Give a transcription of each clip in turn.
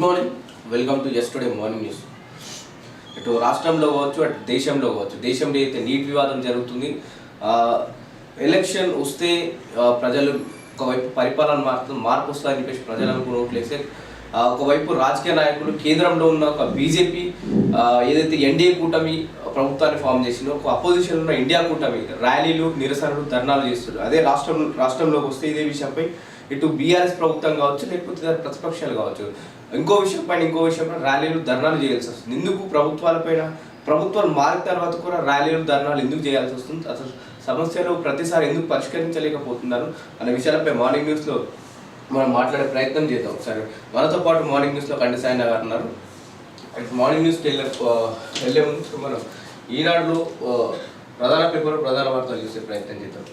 Morning, welcome to today morning news. ఇటు రాష్ట్రంలో కావచ్చు, అటు దేశంలో కావచ్చు. దేశంలో అయితే నీట్ వివాదం జరుగుతుంది. ఎలక్షన్ వస్తే ప్రజలు ఒకవైపు పరిపాలన మార్పు వస్తుందని చెప్పేసి ప్రజలు అనుకున్నట్లేస్తే, ఒకవైపు రాజకీయ నాయకులు కేంద్రంలో ఉన్న ఒక బీజేపీ ఏదైతే ఎన్డీఏ కూటమి ప్రభుత్వాన్ని ఫామ్ చేసిందో, ఒక అపోజిషన్ ఉన్న ఇండియా కూటమి ర్యాలీలు, నిరసనలు, ధర్నాలు చేస్తున్నారు. అదే రాష్ట్రంలోకి వస్తే ఇదే విషయంపై ఇటు బీఆర్ఎస్ ప్రభుత్వం కావచ్చు, లేకపోతే ప్రతిపక్షాలు కావచ్చు, ఇంకో విషయంపై ర్యాలీలు, ధర్నాలు చేయాల్సి వస్తుంది. ఎందుకు ప్రభుత్వాలు మారిన తర్వాత కూడా ర్యాలీలు, ధర్నాలు ఎందుకు చేయాల్సి వస్తుంది? అసలు సమస్యలు ప్రతిసారి ఎందుకు పరిష్కరించలేకపోతున్నారు అనే విషయాలపై మార్నింగ్ న్యూస్లో మనం మాట్లాడే ప్రయత్నం చేద్దాం. సరే, మనతో పాటు మార్నింగ్ న్యూస్లో కంటి సాయన గారు ఉన్నారు. మార్నింగ్ న్యూస్కి వెళ్ళే ముందు మనం ఈనాడులో ప్రధాన వార్తలు చూసే ప్రయత్నం చేద్దాం.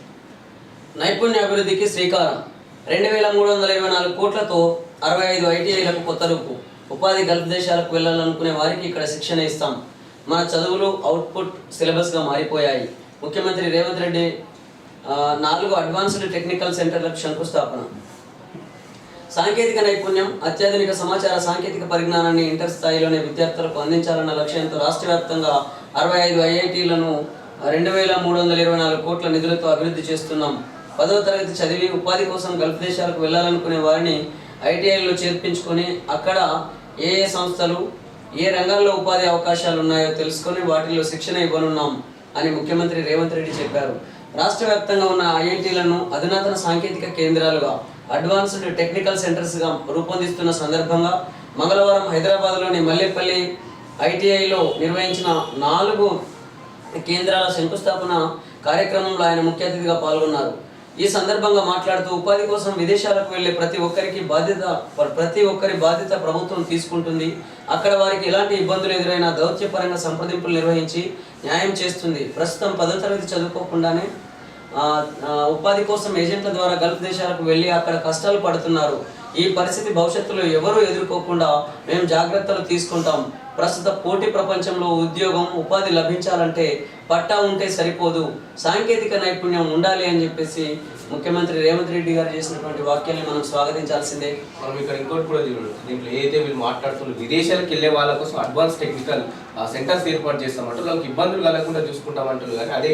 నైపుణ్య అభివృద్ధికి శ్రీకారం. 2324 కోట్లతో 65 ఐటీఐలకు కొత్త రూపు. ఉపాధి గల్ఫ్ దేశాలకు వెళ్ళాలనుకునే వారికి ఇక్కడ శిక్షణ ఇస్తాం. మన చదువులు అవుట్పుట్ సిలబస్గా మారిపోయాయి. ముఖ్యమంత్రి రేవంత్ రెడ్డి 4 అడ్వాన్స్డ్ టెక్నికల్ సెంటర్లకు శంకుస్థాపన. సాంకేతిక నైపుణ్యం, అత్యాధునిక సమాచార సాంకేతిక పరిజ్ఞానాన్ని ఇంటర్ స్థాయిలోనే విద్యార్థులకు అందించాలన్న లక్ష్యంతో రాష్ట్ర వ్యాప్తంగా 65 ఐఐటీలను 2324 కోట్ల నిధులతో అభివృద్ధి చేస్తున్నాం. 10వ తరగతి చదివి ఉపాధి కోసం గల్ఫ్ దేశాలకు వెళ్ళాలనుకునే వారిని ఐటీఐలో చేర్పించుకొని అక్కడ ఏ సంస్థలు, ఏ రంగాల్లో ఉపాధి అవకాశాలు ఉన్నాయో తెలుసుకొని వాటిల్లో శిక్షణ ఇవ్వనున్నాం అని ముఖ్యమంత్రి రేవంత్ రెడ్డి చెప్పారు. రాష్ట్ర వ్యాప్తంగా ఉన్న ఐఐటీలను అధునాతన సాంకేతిక కేంద్రాలుగా, అడ్వాన్స్డ్ టెక్నికల్ సెంటర్స్గా రూపొందిస్తున్న సందర్భంగా మంగళవారం హైదరాబాద్లోని మల్లేపల్లి ఐటీఐలో నిర్వహించిన 4 కేంద్రాల శంకుస్థాపన కార్యక్రమంలో ఆయన ముఖ్య అతిథిగా పాల్గొన్నారు. ఈ సందర్భంగా మాట్లాడుతూ, ఉపాధి కోసం విదేశాలకు వెళ్లే ప్రతి ఒక్కరి బాధ్యత ప్రభుత్వం తీసుకుంటుంది. అక్కడ వారికి ఎలాంటి ఇబ్బందులు ఎదురైనా దౌత్యపరంగా సంప్రదింపులు నిర్వహించి న్యాయం చేస్తుంది. ప్రస్తుతం 10వ తరగతి చదువుకోకుండానే ఉపాధి కోసం ఏజెంట్ల ద్వారా గల్ఫ్ దేశాలకు వెళ్ళి అక్కడ కష్టాలు పడుతున్నారు. ఈ పరిస్థితి భవిష్యత్తులో ఎవరూ ఎదుర్కోకుండా మేము జాగ్రత్తలు తీసుకుంటాం. ప్రస్తుత పోటీ ప్రపంచంలో ఉద్యోగం, ఉపాధి లభించాలంటే పట్టా ఉంటే సరిపోదు, సాంకేతిక నైపుణ్యం ఉండాలి అని చెప్పేసి ముఖ్యమంత్రి రేవంత్ రెడ్డి గారు చేసినటువంటి వాక్యాన్ని మనం స్వాగతించాల్సిందే. మనం ఇక్కడ ఇంకోటి కూడా చూడదు, దీంట్లో ఏదైతే వీళ్ళు మాట్లాడుతున్నారు, విదేశాలకు వెళ్ళే వాళ్ళ కోసం అడ్వాన్స్ టెక్నికల్ సెంటర్స్ ఏర్పాటు చేస్తామంటారు. వాళ్ళకి ఇబ్బందులు కలగకుండా చూసుకుంటామంటారు. కానీ అదే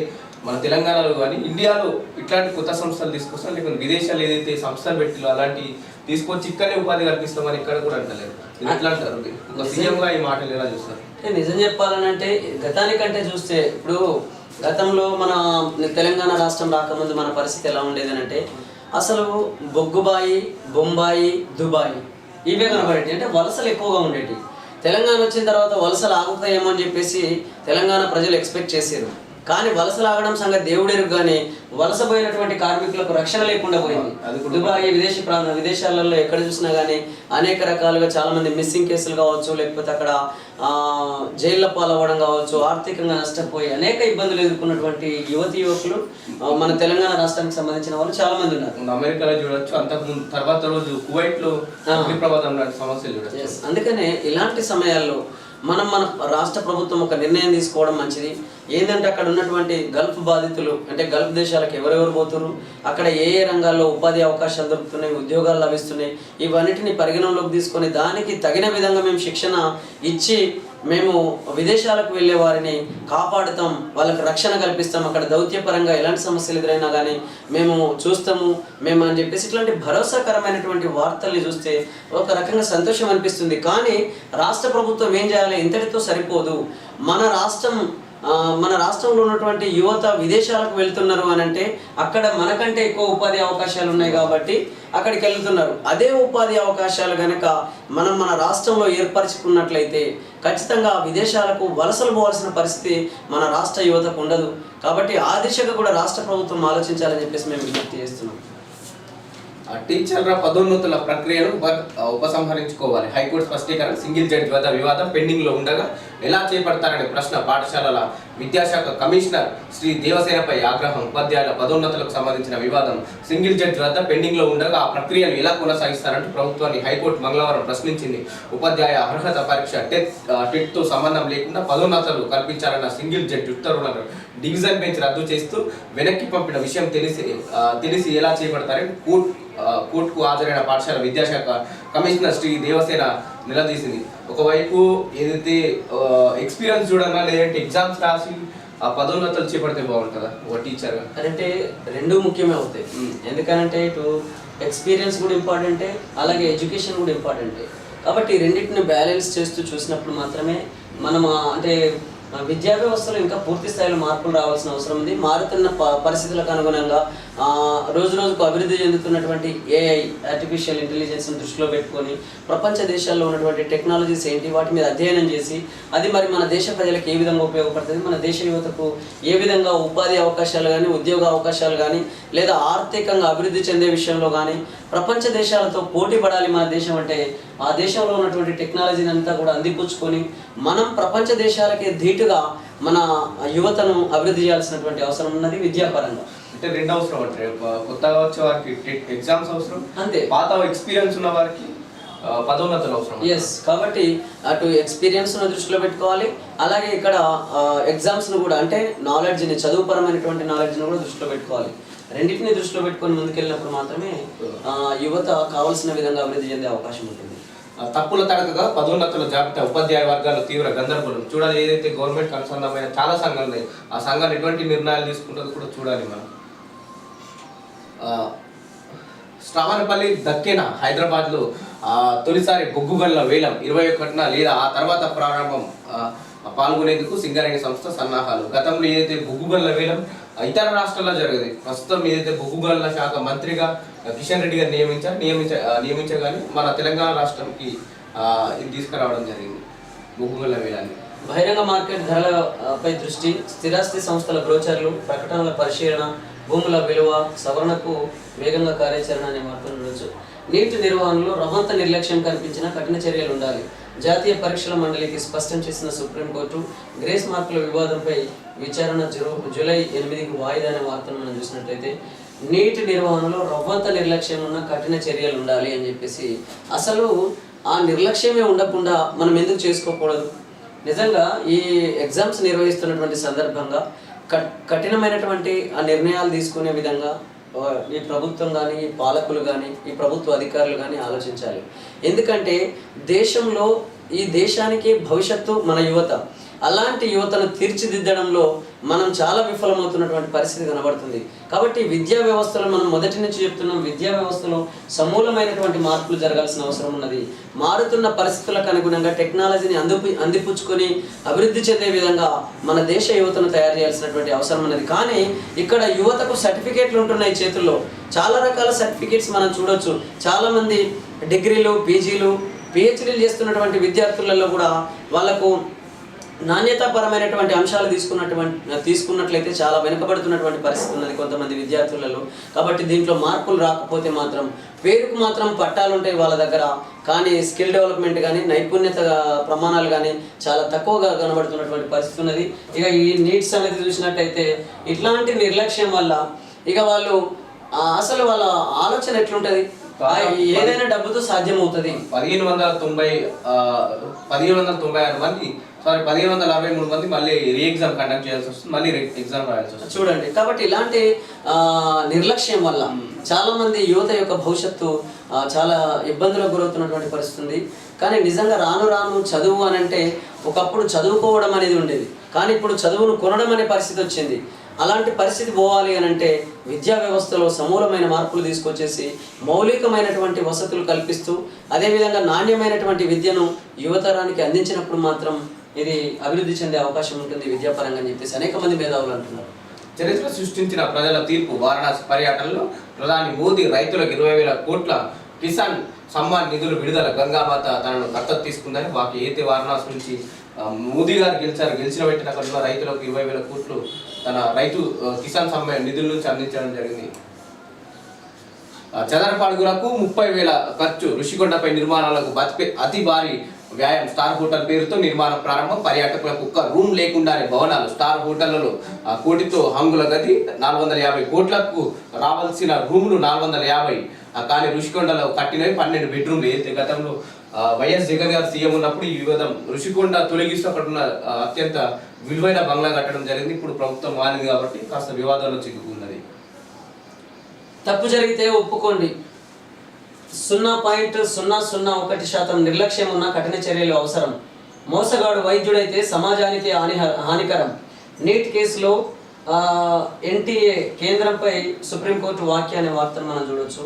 మన తెలంగాణలో కానీ ఇండియాలో ఇట్లాంటి కొత్త సంస్థలు తీసుకొస్తాం, లేకపోతే విదేశాలు ఏదైతే సంస్థలు పెట్టిలో అలాంటి తీసుకొచ్చి ఇక్కడనే ఉపాధి కల్పిస్తామని ఇక్కడ కూడా అంటలేదు. ఎట్లా అంటారు ఒక సీఎంగా ఈ మాటలు ఎలా చూస్తారు? నిజం చెప్పాలనంటే గతానికంటే చూస్తే ఇప్పుడు గతంలో మన తెలంగాణ రాష్ట్రం రాకముందు మన పరిస్థితి ఎలా ఉండేది అంటే అసలు బొగ్గుబాయి, బొంబాయి, దుబాయ్ ఇవే కనబడేవి. అంటే వలసలు ఎక్కువగా ఉండేవి. తెలంగాణ వచ్చిన తర్వాత వలసలు ఆగుతాయేమో అని చెప్పేసి తెలంగాణ ప్రజలు ఎక్స్పెక్ట్ చేశారు. కానీ వలసలు ఆగడం సంగతి దేవుడెరుగు. కానీ వలసపోయినటువంటి కార్మికులకు రక్షణ లేకుండా పోయింది. దుబాయ్, విదేశాలలో ఎక్కడ చూసినా కానీ అనేక రకాలుగా చాలామంది మిస్సింగ్ కేసులు కావచ్చు, లేకపోతే అక్కడ జైళ్ళ పాలవ్వడం కావచ్చు, ఆర్థికంగా నష్టపోయి అనేక ఇబ్బందులు ఎదుర్కొన్నటువంటి యువకులు మన తెలంగాణ రాష్ట్రానికి సంబంధించిన వాళ్ళు చాలా మంది ఉన్నారు. అమెరికాలో చూడొచ్చు, అంతకుముందు తర్వాత రోజు కువైట్లో ప్రమాదం లాంటి సమస్యలు చూడొచ్చు. అందుకనే ఇలాంటి సమయాల్లో మన రాష్ట్ర ప్రభుత్వం ఒక నిర్ణయం తీసుకోవడం మంచిది. ఏంటంటే అక్కడ ఉన్నటువంటి గల్ఫ్ బాధితులు, అంటే గల్ఫ్ దేశాలకు ఎవరెవరు పోతున్నారు, అక్కడ ఏ రంగాల్లో ఉపాధి అవకాశాలు దొరుకుతున్నాయి, ఉద్యోగాలు లభిస్తున్నాయి, ఇవన్నిటిని పరిగణనలోకి తీసుకొని దానికి తగిన విధంగా మేము శిక్షణ ఇచ్చి మేము విదేశాలకు వెళ్ళే వారిని కాపాడుతాం, వాళ్ళకి రక్షణ కల్పిస్తాం, అక్కడ దౌత్యపరంగా ఎలాంటి సమస్యలు ఎదురైనా కానీ మేము చూస్తాము మేము అని చెప్పేసి ఇట్లాంటి భరోసాకరమైనటువంటి వార్తల్ని చూస్తే ఒక రకంగా సంతోషం అనిపిస్తుంది. కానీ రాష్ట్ర ప్రభుత్వం ఏం చేయాలి? ఇంతటితో సరిపోదు. మన రాష్ట్రంలో ఉన్నటువంటి యువత విదేశాలకు వెళ్తున్నారు అని అంటే అక్కడ మనకంటే ఎక్కువ ఉపాధి అవకాశాలు ఉన్నాయి కాబట్టి అక్కడికి వెళ్తున్నారు. అదే ఉపాధి అవకాశాలు కనుక మన రాష్ట్రంలో ఏర్పరచుకున్నట్లయితే ఖచ్చితంగా విదేశాలకు వలసలు పోవాల్సిన పరిస్థితి మన రాష్ట్ర యువతకు ఉండదు. కాబట్టి ఆ దిశగా కూడా రాష్ట్ర ప్రభుత్వం ఆలోచించాలని చెప్పేసి మేము విజ్ఞప్తి చేస్తున్నాం. టీచర్ల పదోన్నతుల ప్రక్రియను ఉపసంహరించుకోవాలి. హైకోర్టు స్పష్టీకరణ. సింగిల్ జడ్జి వద్ద వివాదం పెండింగ్లో ఉండగా ఎలా చేపడతారనే ప్రశ్న. పాఠశాలల విద్యాశాఖ కమిషనర్ శ్రీ దేవసేనపై ఆగ్రహం. ఉపాధ్యాయుల పదోన్నతులకు సంబంధించిన వివాదం సింగిల్ జడ్జి వద్ద పెండింగ్లో ఉండగా ఆ ప్రక్రియను ఎలా కొనసాగిస్తారంటూ ప్రభుత్వాన్ని హైకోర్టు మంగళవారం ప్రశ్నించింది. ఉపాధ్యాయ అర్హత పరీక్ష టెట్తో సంబంధం లేకుండా పదోన్నతులు కల్పించాలన్న సింగిల్ జడ్జి ఉత్తర్వులను డివిజన్ బెంచ్ రద్దు చేస్తూ వెనక్కి పంపిన విషయం తెలిసి ఎలా చేపడతారని కోర్టుకు హాజరైన పాఠశాల విద్యాశాఖ కమిషనర్ శ్రీ దేవసేన నిలదీసింది. ఒకవైపు ఏదైతే ఎక్స్పీరియన్స్ చూడాలా లేదంటే ఎగ్జామ్స్ రాసి ఆ పదోన్నతలు చేపడితే బాగుంటుందా ఒక టీచర్గా? అంటే రెండు ముఖ్యమే అవుతాయి. ఎందుకనంటే ఇటు ఎక్స్పీరియన్స్ కూడా ఇంపార్టెంటే, అలాగే ఎడ్యుకేషన్ కూడా ఇంపార్టెంటే. కాబట్టి రెండింటిని బ్యాలెన్స్ చేస్తూ చూసినప్పుడు మాత్రమే మనం అంటే విద్యా వ్యవస్థలో ఇంకా పూర్తి స్థాయిలో మార్పులు రావాల్సిన అవసరం ఉంది. మారుతున్న పరిస్థితులకు అనుగుణంగా రోజు రోజుకు అభివృద్ధి చెందుతున్నటువంటి ఏఐ ఆర్టిఫిషియల్ ఇంటెలిజెన్స్ని దృష్టిలో పెట్టుకొని ప్రపంచ దేశాల్లో ఉన్నటువంటి టెక్నాలజీస్ ఏంటి వాటి మీద అధ్యయనం చేసి అది మరి మన దేశ ప్రజలకు ఏ విధంగా ఉపయోగపడుతుంది, మన దేశ యువతకు ఏ విధంగా ఉపాధి అవకాశాలు కానీ ఉద్యోగ అవకాశాలు కానీ లేదా ఆర్థికంగా అభివృద్ధి చెందే విషయంలో కానీ ప్రపంచ దేశాలతో పోటీ పడాలి మన దేశం అంటే ఆ దేశంలో ఉన్నటువంటి టెక్నాలజీని అంతా కూడా అందిపుచ్చుకొని మనం ప్రపంచ దేశాలకి ధీటుగా మన యువతను అభివృద్ధి చేయాల్సినటువంటి అవసరం ఉన్నది విద్యాపరంగా. అంటే రెండు అవసరం అంటే కొత్తగా వచ్చే వారికి ఎగ్జామ్స్ అవసరం, అంతే పాత ఎక్స్పీరియన్స్ ఉన్న వారికి పదోన్నతులు అవసరం. ఎస్, కాబట్టి అటు ఎక్స్పీరియన్స్ను దృష్టిలో పెట్టుకోవాలి, అలాగే ఇక్కడ ఎగ్జామ్స్ను కూడా అంటే నాలెడ్జ్ని చదువుపరమైనటువంటి నాలెడ్జ్ని కూడా దృష్టిలో పెట్టుకోవాలి. రెండింటిని దృష్టిలో పెట్టుకొని ముందుకెళ్ళినప్పుడు మాత్రమే యువత కావాల్సిన విధంగా అభివృద్ధి చెందే అవకాశం ఉంటుంది. తప్పుల తడకగా పదోన్నతుల జాబితా ఉపాధ్యాయ వర్గాలు తీవ్ర గందరగోళం. చూడాలి ఏదైతే గవర్నమెంట్ అనుసంధానమైన చాలా సంఘాలు ఉన్నాయి ఆ సంఘాలు ఎటువంటి నిర్ణయాలు తీసుకుంటుందో కూడా చూడాలి మనం. శ్రావణపల్లి దక్కిన హైదరాబాద్లో తొలిసారి బొగ్గుగల్ల వేలం 21న లేదా ఆ తర్వాత ప్రారంభం పాల్గొనేందుకు సింగరేణి సంస్థ సన్నాహాలు. గతంలో ఏదైతే బొగ్గుగల్ల వేలం ఇతర రాష్ట్రాల్లో జరిగేది, ప్రస్తుతం ఏదైతే బొగ్గుగల్ల శాఖ మంత్రిగా కిషన్ రెడ్డి గారు నియమించగానే మన తెలంగాణ రాష్ట్రంకి ఇది తీసుకురావడం జరిగింది బొగ్గుగల్ల వేలాన్ని. బహిరంగ మార్కెట్ ధరలపై దృష్టి, స్థిరాస్తి సంస్థల బ్రోచర్లు, ప్రకటనల పరిశీలన, భూముల విలువ సవరణకు వేగంగా కార్యాచరణ అనే మార్పులు ఉండొచ్చు. నీటి నిర్వహణలో రవంత నిర్లక్ష్యం కనిపించిన కఠిన చర్యలు ఉండాలి. జాతీయ పరీక్షల మండలికి స్పష్టం చేసిన సుప్రీంకోర్టు. గ్రేస్ మార్కుల వివాదంపై విచారణ జూలై 8కి వాయిదా అనే వార్తను మనం చూసినట్లయితే నీటి నిర్వహణలో రవ్వంత నిర్లక్ష్యం ఉన్న కఠిన చర్యలు ఉండాలి అని చెప్పేసి అసలు ఆ నిర్లక్ష్యమే ఉండకుండా మనం ఎందుకు చేసుకోకూడదు? నిజంగా ఈ ఎగ్జామ్స్ నిర్వహిస్తున్నటువంటి సందర్భంగా కఠినమైనటువంటి ఆ నిర్ణయాలు తీసుకునే విధంగా ఈ ప్రభుత్వం కానీ ఈ పాలకులు కానీ ఈ ప్రభుత్వ అధికారులు కానీ ఆలోచించాలి. ఎందుకంటే దేశంలో ఈ దేశానికి భవిష్యత్తు మన యువత. అలాంటి యువతను తీర్చిదిద్దడంలో మనం చాలా విఫలమవుతున్నటువంటి పరిస్థితి కనబడుతుంది. కాబట్టి విద్యా వ్యవస్థలో మనం మొదటి నుంచి చెప్తున్నాం, విద్యా వ్యవస్థలో సమూలమైనటువంటి మార్పులు జరగాల్సిన అవసరం ఉన్నది. మారుతున్న పరిస్థితులకు అనుగుణంగా టెక్నాలజీని అందిపుచ్చుకొని అభివృద్ధి చెందే విధంగా మన దేశ యువతను తయారు చేయాల్సినటువంటి అవసరం ఉన్నది. కానీ ఇక్కడ యువతకు సర్టిఫికేట్లు ఉంటున్నాయి చేతుల్లో, చాలా రకాల సర్టిఫికేట్స్ మనం చూడొచ్చు. చాలామంది డిగ్రీలు, పీజీలు, పిహెచ్డీలు చేస్తున్నటువంటి విద్యార్థులలో కూడా వాళ్ళకు నాణ్యతాపరమైనటువంటి అంశాలు తీసుకున్నట్లయితే చాలా వెనుకబడుతున్నటువంటి పరిస్థితి ఉన్నది కొంతమంది విద్యార్థులలో. కాబట్టి దీంట్లో మార్పులు రాకపోతే మాత్రం పేరుకు మాత్రం పట్టాలు ఉంటాయి వాళ్ళ దగ్గర, కానీ స్కిల్ డెవలప్మెంట్ కానీ నైపుణ్యత ప్రమాణాలు కానీ చాలా తక్కువగా కనబడుతున్నటువంటి పరిస్థితి ఉన్నది. ఇక ఈ నీట్స్ అనేది చూసినట్టయితే ఇట్లాంటి నిర్లక్ష్యం వల్ల ఇక వాళ్ళు అసలు వాళ్ళ ఆలోచన ఎట్లుంటుంది, ఏదైనా డబ్బుతో సాధ్యమవుతుంది. 1596 మంది 1563 మంది మళ్ళీ రీ ఎగ్జామ్ కండక్ట్ చేయాల్సి వస్తుంది, మళ్ళీ ఎగ్జామ్ రాయాల్సి వస్తుంది చూడండి. కాబట్టి ఇలాంటి నిర్లక్ష్యం వల్ల చాలా మంది యువత యొక్క భవిష్యత్తు చాలా ఇబ్బందులకు గురవుతున్నటువంటి పరిస్థితి ఉంది. కానీ నిజంగా రాను రాను చదువు అని అంటే ఒకప్పుడు చదువుకోవడం అనేది ఉండేది, కానీ ఇప్పుడు చదువును కొనడం అనే పరిస్థితి వచ్చింది. అలాంటి పరిస్థితి పోవాలి అని అంటే విద్యా వ్యవస్థలో సమూలమైన మార్పులు తీసుకొచ్చేసి మౌలికమైనటువంటి వసతులు కల్పిస్తూ అదేవిధంగా నాణ్యమైనటువంటి విద్యను యువతరానికి అందించినప్పుడు మాత్రం ఇది అభివృద్ధి చెందే అవకాశం ఉంటుంది విద్యాపరంగా అని చెప్పేసి అనేక మంది మేధావులు అంటున్నారు. చరిత్ర సృష్టించిన ప్రజల తీర్పు. వారణాసి పర్యటనలో ప్రధాని మోదీ రైతులకు 20,000 కోట్ల కిసాన్ సమ్మాన్ నిధులు విడుదల. గంగామాత తనను దత్తత తీసుకుందని వాకి అయితే వారణాసి నుంచి మోదీ గారు గెలిచిన వెంటనే అక్కడ రైతులకు 20,000 కోట్లు తన రైతు కిసాన్ సమ్మాన్ నిధుల నుంచి అందించడం జరిగింది. చదరపు అడుగులకు 30,000 ఖర్చు. ఋషికొండపై నిర్మాణాలకు అతి భారీ వ్యాయామం. స్టార్ హోటల్ పేరుతో నిర్మాణం ప్రారంభం. పర్యాటకులకు ఒక్క రూమ్ లేకుండానే భవనాలు. స్టార్ హోటళ్లలో కోటితో హంగుల గది. 450 కోట్లకు రావాల్సిన రూములు 450, కానీ ఋషికొండలో కట్టినవి 12 బెడ్రూమ్లు. అయితే గతంలో వైఎస్ జగన్ గారు సీఎం ఉన్నప్పుడు ఈ వివాదం ఋషికొండ తొలగిస్తూ అక్కడ ఉన్న అత్యంత విలువైన బంగ్లా కట్టడం జరిగింది. ఇప్పుడు ప్రభుత్వం మారింది కాబట్టి కాస్త వివాదాల్లో చిక్కుకున్నది. తప్పు జరిగితే ఒప్పుకోండి, 0.001% నిర్లక్ష్యం ఉన్న కఠిన చర్యలు అవసరం. మోసగాడు వైద్యుడైతే సమాజానికి హానికరం. నీట్ కేసులో ఎన్టీఏ కేంద్రంపై సుప్రీంకోర్టు వ్యాఖ్య అనే వార్తను మనం చూడొచ్చు.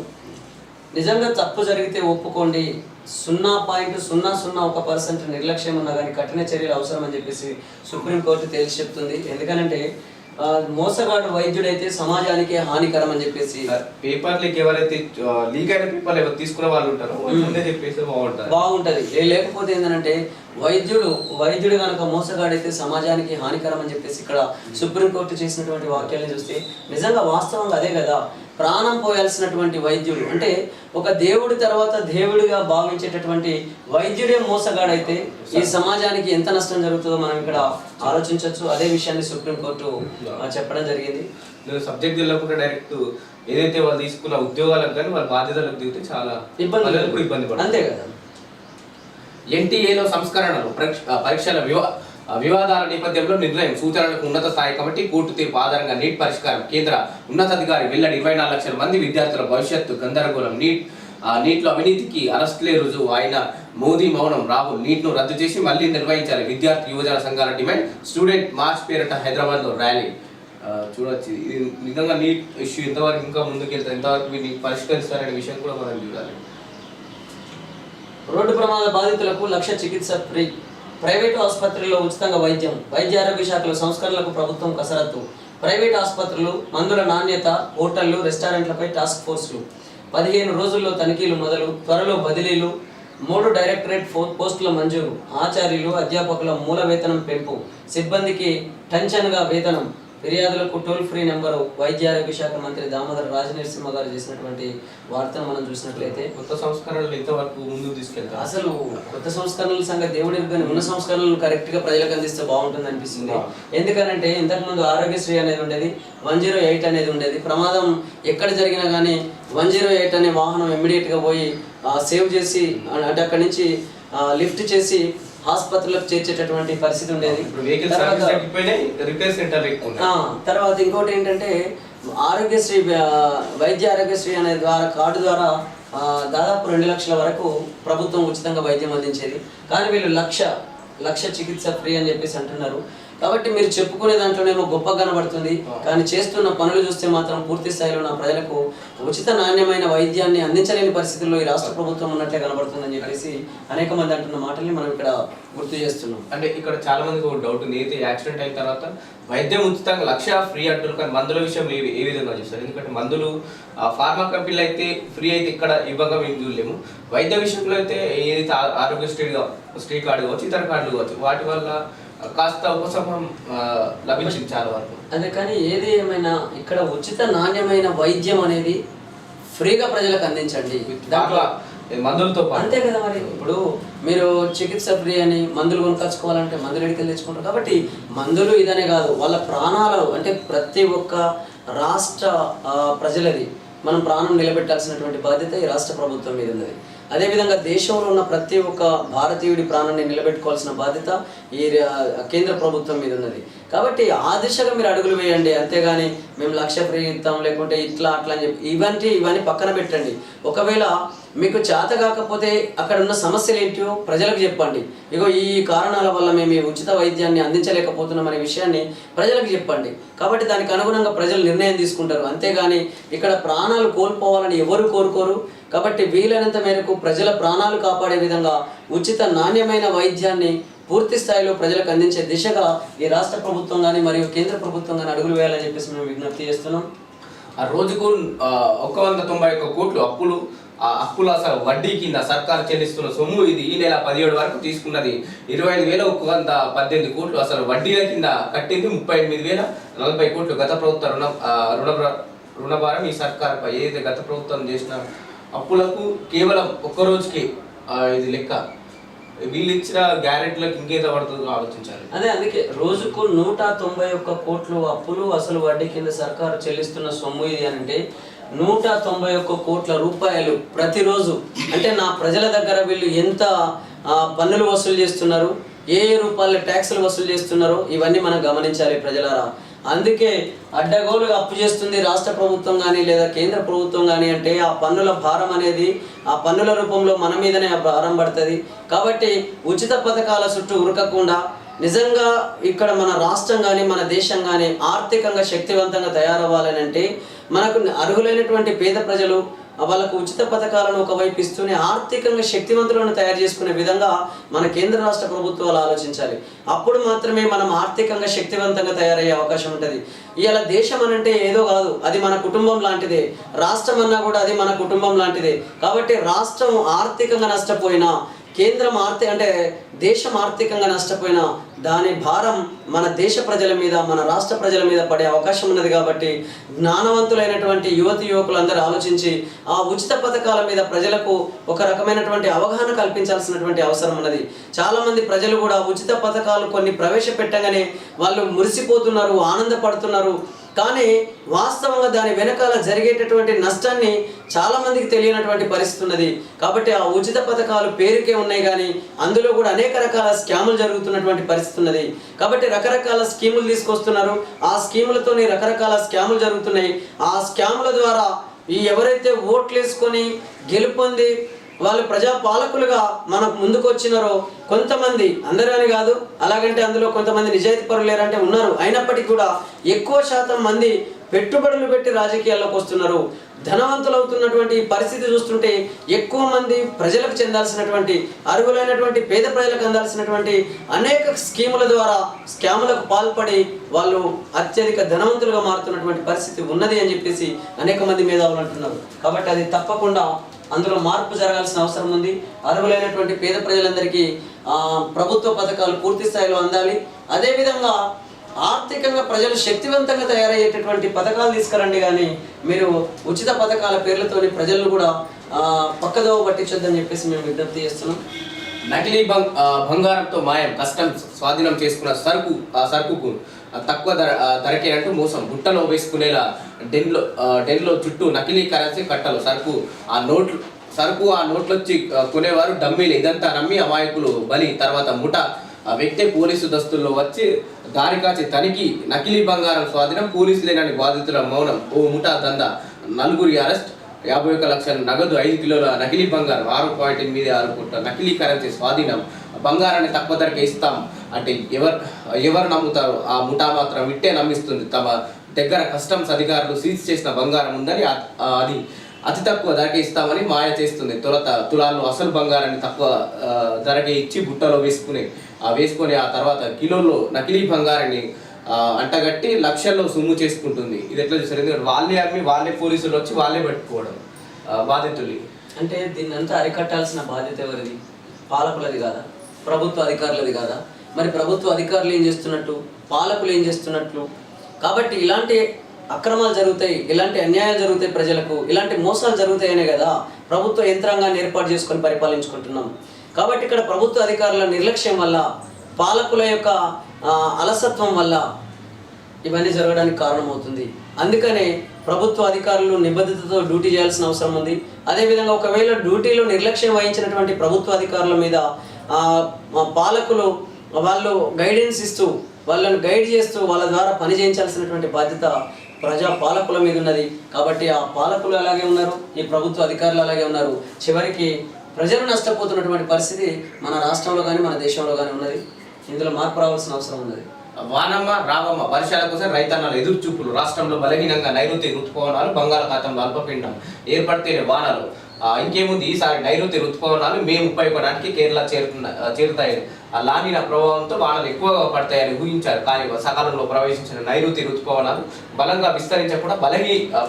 నిజంగా తప్పు జరిగితే ఒప్పుకోండి, 0.001% నిర్లక్ష్యం ఉన్నా కానీ కఠిన చర్యలు అవసరం అని చెప్పేసి సుప్రీంకోర్టు తేల్చి చెప్తుంది. ఎందుకనంటే మోసగాడు వైద్యుడైతే సమాజానికి హానికరం అని చెప్పేసి పేపర్ లీక్ ఎవరైతే లీక్ అయిన పేపర్ ఎవరు తీసుకున్న వాళ్ళు ఉంటారో ముందే చెప్పేసి బాగుంటది. లేకపోతే ఏంటంటే వైద్యుడు కనుక మోసగాడైతే సమాజానికి హానికరం అని చెప్పేసి ఇక్కడ సుప్రీంకోర్టు చేసినటువంటి వాక్యాలను చూస్తే నిజంగా వాస్తవంగా అదే కదా. ప్రాణం పోయాల్సినటువంటి వైద్యుడు అంటే ఒక దేవుడి తర్వాత దేవుడిగా భావించేటటువంటి వైద్యుడే మోసగాడైతే ఈ సమాజానికి ఎంత నష్టం జరుగుతుందో మనం ఇక్కడ ఆలోచించవచ్చు. అదే విషయాన్ని సుప్రీంకోర్టు చెప్పడం జరిగింది. సబ్జెక్ట్ వెళ్ళకుండా డైరెక్ట్ ఏదైతే వాళ్ళు తీసుకున్న ఉద్యోగాలకు కానీ వాళ్ళ బాధ్యతలకు దిగితే చాలా ఇబ్బంది పడుతుంది. అంతే కదా. ఎన్టీఏలో సంస్కరణలు పరీక్షల వివాదాల నేపథ్యంలో నిర్ణయం సూచనలకు ఉన్నత స్థాయి కమిటీ కోర్టు తీర్పు ఆధారంగా నీట్ పరిష్కారం. కేంద్ర ఉన్నతాధికారి వెల్లడి. 24 లక్షల మంది విద్యార్థుల భవిష్యత్తు గందరగోళం. నీట్లో అవినీతికి అరెస్టులే రుజువు. ఆయన మోదీ మౌనం. రాహుల్ నీట్ను రద్దు చేసి మళ్లీ నిర్వహించాలి. విద్యార్థి యువజన సంఘాల డిమాండ్. స్టూడెంట్ మార్చ్ పేరిట హైదరాబాద్లో ర్యాలీ. చూడొచ్చు ఇది నిజంగా నీట్ ఇష్యూ ఇంతవరకు ఇంకా ముందుకెళ్తారు, ఇంతవరకు వీటిని పరిష్కరిస్తారనే విషయం కూడా మనం చూడాలి. రోడ్డు ప్రమాద బాధితులకు 1 లక్ష చికిత్స ఫ్రీ. ప్రైవేటు ఆసుపత్రుల్లో ఉచితంగా వైద్యం. వైద్య ఆరోగ్య శాఖలో సంస్కరణలకు ప్రభుత్వం కసరత్తు. ప్రైవేట్ ఆసుపత్రులు, మందుల నాణ్యత, హోటళ్లు, రెస్టారెంట్లపై టాస్క్ ఫోర్సులు. 15 రోజుల్లో తనిఖీలు మొదలు. త్వరలో బదిలీలు. 3 డైరెక్టరేట్ పోస్టుల మంజూరు. ఆచార్యులు, అధ్యాపకుల మూల వేతనం పెంపు. సిబ్బందికి టెన్షన్గా వేతనం. ఫిర్యాదులకు టోల్ ఫ్రీ నెంబరు. వైద్య ఆరోగ్య శాఖ మంత్రి దామోదర రాజనరసింహ గారు చేసినటువంటి వార్తను మనం చూసినట్లయితే కొత్త సంస్కరణలు ఎంతవరకు ముందుకు తీసుకెళ్తారు? అసలు కొత్త సంస్కరణల సంగతి దేవుడికి కానీ ఉన్న సంస్కరణలు కరెక్ట్ గా ప్రజలకు అందిస్తే బాగుంటుంది అనిపిస్తుంది. ఎందుకనంటే ఇంతకుముందు ఆరోగ్యశ్రీ అనేది ఉండేది, 108 అనేది ఉండేది. ప్రమాదం ఎక్కడ జరిగినా కానీ 108 అనే వాహనం ఇమ్మీడియట్ గా పోయి సేవ్ చేసి అంటే అక్కడి నుంచి లిఫ్ట్ చేసి ఆసుపత్రులకు చేర్చేటటువంటి పరిస్థితి ఉండేది. తర్వాత ఇంకోటి ఏంటంటే ఆరోగ్యశ్రీ, వైద్య ఆరోగ్యశ్రీ అనే కార్డు ద్వారా దాదాపు 2 లక్షల వరకు ప్రభుత్వం ఉచితంగా వైద్యం అందించేది. కానీ వీళ్ళు లక్ష చికిత్స ఫ్రీ అని చెప్పేసి అంటున్నారు. కాబట్టి మీరు చెప్పుకునే దాంట్లోనేమో గొప్ప కనబడుతుంది, కానీ చేస్తున్న పనులు చూస్తే మాత్రం పూర్తి స్థాయిలో నా ప్రజలకు ఉచిత నాణ్యమైన వైద్యాన్ని అందించలేని పరిస్థితుల్లో ఈ రాష్ట్ర ప్రభుత్వం ఉన్నట్లే కనబడుతుందని చెప్పేసి అనేక మంది అంటున్న మాటల్ని మనం ఇక్కడ గుర్తు చేస్తున్నాం. అంటే ఇక్కడ చాలా మందికి ఒక డౌట్ ఉంది, అయితే యాక్సిడెంట్ అయిన తర్వాత వైద్యం ఉచితంగా 1 లక్ష ఫ్రీ అంటారు, కానీ మందుల విషయంలో ఏ విధంగా చూస్తారు? ఎందుకంటే మందులు ఫార్మా కంపెనీలు అయితే ఫ్రీ అయితే ఇక్కడ ఇవ్వగా మేము చూడలేము. వైద్య విషయంలో అయితే ఏదైతే ఆరోగ్యశ్రీ కార్డు కావచ్చు, ఇతర కార్డులు కావచ్చు, వాటి వల్ల కాస్త ఉపశమనం లభించింది చాలా వరకు. అదే కానీ ఏది ఏమైనా ఇక్కడ ఉచిత నాణ్యమైన వైద్యం అనేది ఫ్రీగా ప్రజలకు అందించండి, దాంట్లో మందులతో అంతే కదా. మరి ఇప్పుడు మీరు చికిత్స ఫ్రీ అని మందులు కొనుక్కొచ్చుకోవాలంటే మందులు ఎడికెళ్ళి తెచ్చుకుంటారు. కాబట్టి మందులు ఇదనే కాదు, వాళ్ళ ప్రాణాలు అంటే ప్రతి ఒక్క రాష్ట్ర ప్రజలది మనం ప్రాణం నిలబెట్టాల్సినటువంటి బాధ్యత ఈ రాష్ట్ర ప్రభుత్వం మీద ఉన్నది. అదేవిధంగా దేశంలో ఉన్న ప్రతి ఒక్క భారతీయుడి ప్రాణాన్ని నిలబెట్టుకోవాల్సిన బాధ్యత ఈ కేంద్ర ప్రభుత్వం మీద ఉన్నది. కాబట్టి ఆ దిశగా మీరు అడుగులు వేయండి, అంతేగాని మేము 1 లక్ష ఫ్రీ ఇస్తాం లేకుంటే ఇట్లా అట్లా అని చెప్పి ఇవన్నీ పక్కన పెట్టండి. ఒకవేళ మీకు చేత కాకపోతే అక్కడ ఉన్న సమస్యలు ఏంటో ప్రజలకు చెప్పండి. ఇగో ఈ కారణాల వల్ల మేము ఈ ఉచిత వైద్యాన్ని అందించలేకపోతున్నాం అనే విషయాన్ని ప్రజలకు చెప్పండి. కాబట్టి దానికి అనుగుణంగా ప్రజలు నిర్ణయం తీసుకుంటారు, అంతేగాని ఇక్కడ ప్రాణాలు కోల్పోవాలని ఎవరు కోరుకోరు. కాబట్టి వీలైనంత మేరకు ప్రజల ప్రాణాలు కాపాడే విధంగా ఉచిత నాణ్యమైన వైద్యాన్ని పూర్తి స్థాయిలో ప్రజలకు అందించే దిశగా ఈ రాష్ట్ర ప్రభుత్వం కానీ మరియు కేంద్ర ప్రభుత్వం కానీ అడుగులు వేయాలని చెప్పేసి మేము విజ్ఞప్తి చేస్తున్నాం. ఆ రోజుకు 191 కోట్లు అప్పుల వడ్డీ కింద సర్కారు చెల్లిస్తున్న సొమ్ము ఇది. ఈ నెల 17 వరకు తీసుకున్నది 25,118 కోట్లు. అసలు వడ్డీల కింద కట్టింది 38,040 కోట్లు. గత ప్రభుత్వ రుణభారం ఈ సర్కారుపై ఏదైతే గత ప్రభుత్వం చేసిన అప్పులకు కేవలం ఒక్క రోజుకి ఇది లెక్క. వీళ్ళు ఇచ్చిన గ్యారెంటీలకు ఇంకేదో పడుతుందో ఆలోచించాలి. అందుకే రోజుకు 191 కోట్లు అప్పులు అసలు వడ్డీ కింద సర్కారు చెల్లిస్తున్న సొమ్ము ఇది అంటే 191 కోట్ల రూపాయలు ప్రతిరోజు. అంటే నా ప్రజల దగ్గర వీళ్ళు ఎంత పన్నులు వసూలు చేస్తున్నారు, ఏ రూపాయల ట్యాక్సులు వసూలు చేస్తున్నారో ఇవన్నీ మనం గమనించాలి ప్రజలారా. అందుకే అడ్డగోలుగా అప్పు చేస్తుంది రాష్ట్ర ప్రభుత్వం కానీ లేదా కేంద్ర ప్రభుత్వం కానీ అంటే ఆ పన్నుల భారం అనేది ఆ పన్నుల రూపంలో మన మీదనే ఆ భారం పడుతుంది. కాబట్టి ఉచిత పథకాల చుట్టూ ఉరకకుండా నిజంగా ఇక్కడ మన రాష్ట్రం కానీ మన దేశం కానీ ఆర్థికంగా శక్తివంతంగా తయారవ్వాలని అంటే మనకు అర్హులైనటువంటి పేద ప్రజలు వాళ్ళకు ఉచిత పథకాలను ఒకవైపు ఇస్తూనే ఆర్థికంగా శక్తివంతులను తయారు చేసుకునే విధంగా మన కేంద్ర రాష్ట్ర ప్రభుత్వాలు ఆలోచించాలి. అప్పుడు మాత్రమే మనం ఆర్థికంగా శక్తివంతంగా తయారయ్యే అవకాశం ఉంటుంది. ఇవాళ దేశం అనంటే ఏదో కాదు, అది మన కుటుంబం లాంటిదే. రాష్ట్రం అన్నా కూడా అది మన కుటుంబం లాంటిదే. కాబట్టి రాష్ట్రం ఆర్థికంగా నష్టపోయినా కేంద్రం దేశం ఆర్థికంగా నష్టపోయినా దాని భారం మన దేశ ప్రజల మీద మన రాష్ట్ర ప్రజల మీద పడే అవకాశం ఉన్నది. కాబట్టి జ్ఞానవంతులైనటువంటి యువకులందరూ ఆలోచించి ఆ ఉచిత పథకాల మీద ప్రజలకు ఒక రకమైనటువంటి అవగాహన కల్పించాల్సినటువంటి అవసరం ఉన్నది. చాలామంది ప్రజలు కూడా ఉచిత పథకాలు కొన్ని ప్రవేశపెట్టగానే వాళ్ళు మురిసిపోతున్నారు, ఆనందపడుతున్నారు. కానీ వాస్తవంగా దాని వెనకాల జరిగేటటువంటి నష్టాన్ని చాలామందికి తెలియనటువంటి పరిస్థితి ఉన్నది. కాబట్టి ఆ ఉచిత పథకాలు పేరుకే ఉన్నాయి కానీ అందులో కూడా అనేక రకాల స్కాములు జరుగుతున్నటువంటి పరిస్థితి ఉన్నది. కాబట్టి రకరకాల స్కీములు తీసుకొస్తున్నారు, ఆ స్కీములతోని రకరకాల స్కాములు జరుగుతున్నాయి. ఆ స్కాముల ద్వారా ఎవరైతే ఓట్లు వేసుకొని గెలుపొంది వాళ్ళు ప్రజాపాలకులుగా మనకు ముందుకు వచ్చినారో కొంతమంది, అందరూ అని కాదు, అలాగంటే అందులో కొంతమంది నిజాయితీ పరులు లేరంటే ఉన్నారు. అయినప్పటికీ కూడా ఎక్కువ శాతం మంది పెట్టుబడులు పెట్టి రాజకీయాల్లోకి వస్తున్నారు. ధనవంతులు అవుతున్నటువంటి పరిస్థితి చూస్తుంటే ఎక్కువ మంది ప్రజలకు చెందాల్సినటువంటి అర్హులైనటువంటి పేద ప్రజలకు అందాల్సినటువంటి అనేక స్కీముల ద్వారా స్కాములకు పాల్పడి వాళ్ళు అత్యధిక ధనవంతులుగా మారుతున్నటువంటి పరిస్థితి ఉన్నది అని చెప్పేసి అనేక మంది మేధావులు అంటున్నారు. కాబట్టి అది తప్పకుండా అందులో మార్పు జరగాల్సిన అవసరం ఉంది. అర్హులైనటువంటి పేద ప్రజలందరికీ ప్రభుత్వ పథకాలు పూర్తి స్థాయిలో అందాలి. అదేవిధంగా ఆర్థికంగా ప్రజలు శక్తివంతంగా తయారయ్యేటటువంటి పథకాలు తీసుకురండి, కానీ మీరు ఉచిత పథకాల పేర్లతోని ప్రజలను కూడా పక్కదోవ పట్టించొద్దని చెప్పేసి మేము విజ్ఞప్తి చేస్తున్నాం. నకిలీ బంగారంతో మాయం, కస్టమ్స్ స్వాధీనం చేసుకున్న సరుకుకు తక్కువ ధరకేనంటూ మోసం, బుట్టలో వేసుకునేలా డెన్లో చుట్టూ నకిలీ కరెన్సీ కట్టలు, ఆ నోట్లు వచ్చి కొనేవారు డమ్మీలు. ఇదంతా నమ్మి అమాయకులు బలి. తర్వాత ముఠా వ్యక్తి పోలీసు దస్తుల్లో వచ్చి దారి కాచి తనిఖీ, నకిలీ బంగారం స్వాధీనం, పోలీసు లేనని బాధితుల మౌనం. ఓ ముఠా దందా, 4 అరెస్ట్, 51 లక్షల నగదు, 5 కిలోల నకిలీ బంగారం, 6.86 కోట్ల నకిలీ కరెన్సీ స్వాధీనం. బంగారాన్ని తక్కువ ధరకే ఇస్తాం అంటే ఎవరు నమ్ముతారు? ఆ ముఠా మాత్రం ఇట్టే నమ్మిస్తుంది. తమ దగ్గర కస్టమ్స్ అధికారులు సీజ్ చేసిన బంగారం ఉందని అది అతి తక్కువ ధరకే ఇస్తామని మాయ చేస్తుంది. తులాల్లో అసలు బంగారాన్ని తక్కువ ధరకే ఇచ్చి బుట్టలో వేసుకొని ఆ తర్వాత కిలోల్లో నకిలీ బంగారాన్ని అంటగట్టి లక్షల్లో సొమ్ము చేసుకుంటుంది. ఇది ఎట్లా చూసారు? ఎందుకంటే వాళ్ళే అమ్మి వాళ్ళే పోలీసులు వచ్చి వాళ్ళే పెట్టుకోవడం బాధితులు. అంటే దీన్ని అంతా అరికట్టాల్సిన బాధ్యత ఎవరిది? పాలకులది కాదా? ప్రభుత్వ అధికారులది కాదా? మరి ప్రభుత్వ అధికారులు ఏం చేస్తున్నట్టు, పాలకులు ఏం చేస్తున్నట్లు? కాబట్టి ఇలాంటి అక్రమాలు జరుగుతాయి, ఇలాంటి అన్యాయాలు జరుగుతాయి, ప్రజలకు ఇలాంటి మోసాలు జరుగుతాయనే కదా ప్రభుత్వ యంత్రాంగాన్ని ఏర్పాటు చేసుకొని పరిపాలించుకుంటున్నాం. కాబట్టి ఇక్కడ ప్రభుత్వ అధికారుల నిర్లక్ష్యం వల్ల, పాలకుల యొక్క అలసత్వం వల్ల ఇవన్నీ జరగడానికి కారణమవుతుంది. అందుకనే ప్రభుత్వ అధికారులు నిబద్ధతతో డ్యూటీ చేయాల్సిన అవసరం ఉంది. అదేవిధంగా ఒకవేళ డ్యూటీలో నిర్లక్ష్యం వహించినటువంటి ప్రభుత్వ అధికారుల మీద పాలకులు వాళ్ళు గైడెన్స్ ఇస్తూ వాళ్ళని గైడ్ చేస్తూ వాళ్ళ ద్వారా పని చేయించాల్సినటువంటి బాధ్యత ప్రజా పాలకుల మీద ఉన్నది. కాబట్టి ఆ పాలకులు అలాగే ఉన్నారు, ఈ ప్రభుత్వ అధికారులు అలాగే ఉన్నారు. చివరికి ప్రజలు నష్టపోతున్నటువంటి పరిస్థితి మన రాష్ట్రంలో కానీ మన దేశంలో కానీ ఉన్నది. ఇందులో మార్పు రావాల్సిన అవసరం ఉన్నది. వానమ్మ రావమ్మ వర్షాల కోసం రైతన్నల ఎదురుచూపులు. రాష్ట్రంలో బలహీనంగా నైరుతి ఋతుపవనాలు, బంగాళాఖాతంలో అల్పపీడనం ఏర్పడితేనే వానలు. ఇంకేముంది, ఈసారి నైరుతి ఋతుపవనాలు మే 31 నాటికి కేరళ చేరుతాయి. లానినా ప్రభావంతో వానలు ఎక్కువగా పడతాయని ఊహించారు. కానీ సకాలంలో ప్రవేశించిన నైరుతి ఋతుపవనాలు బలంగా విస్తరించకుండా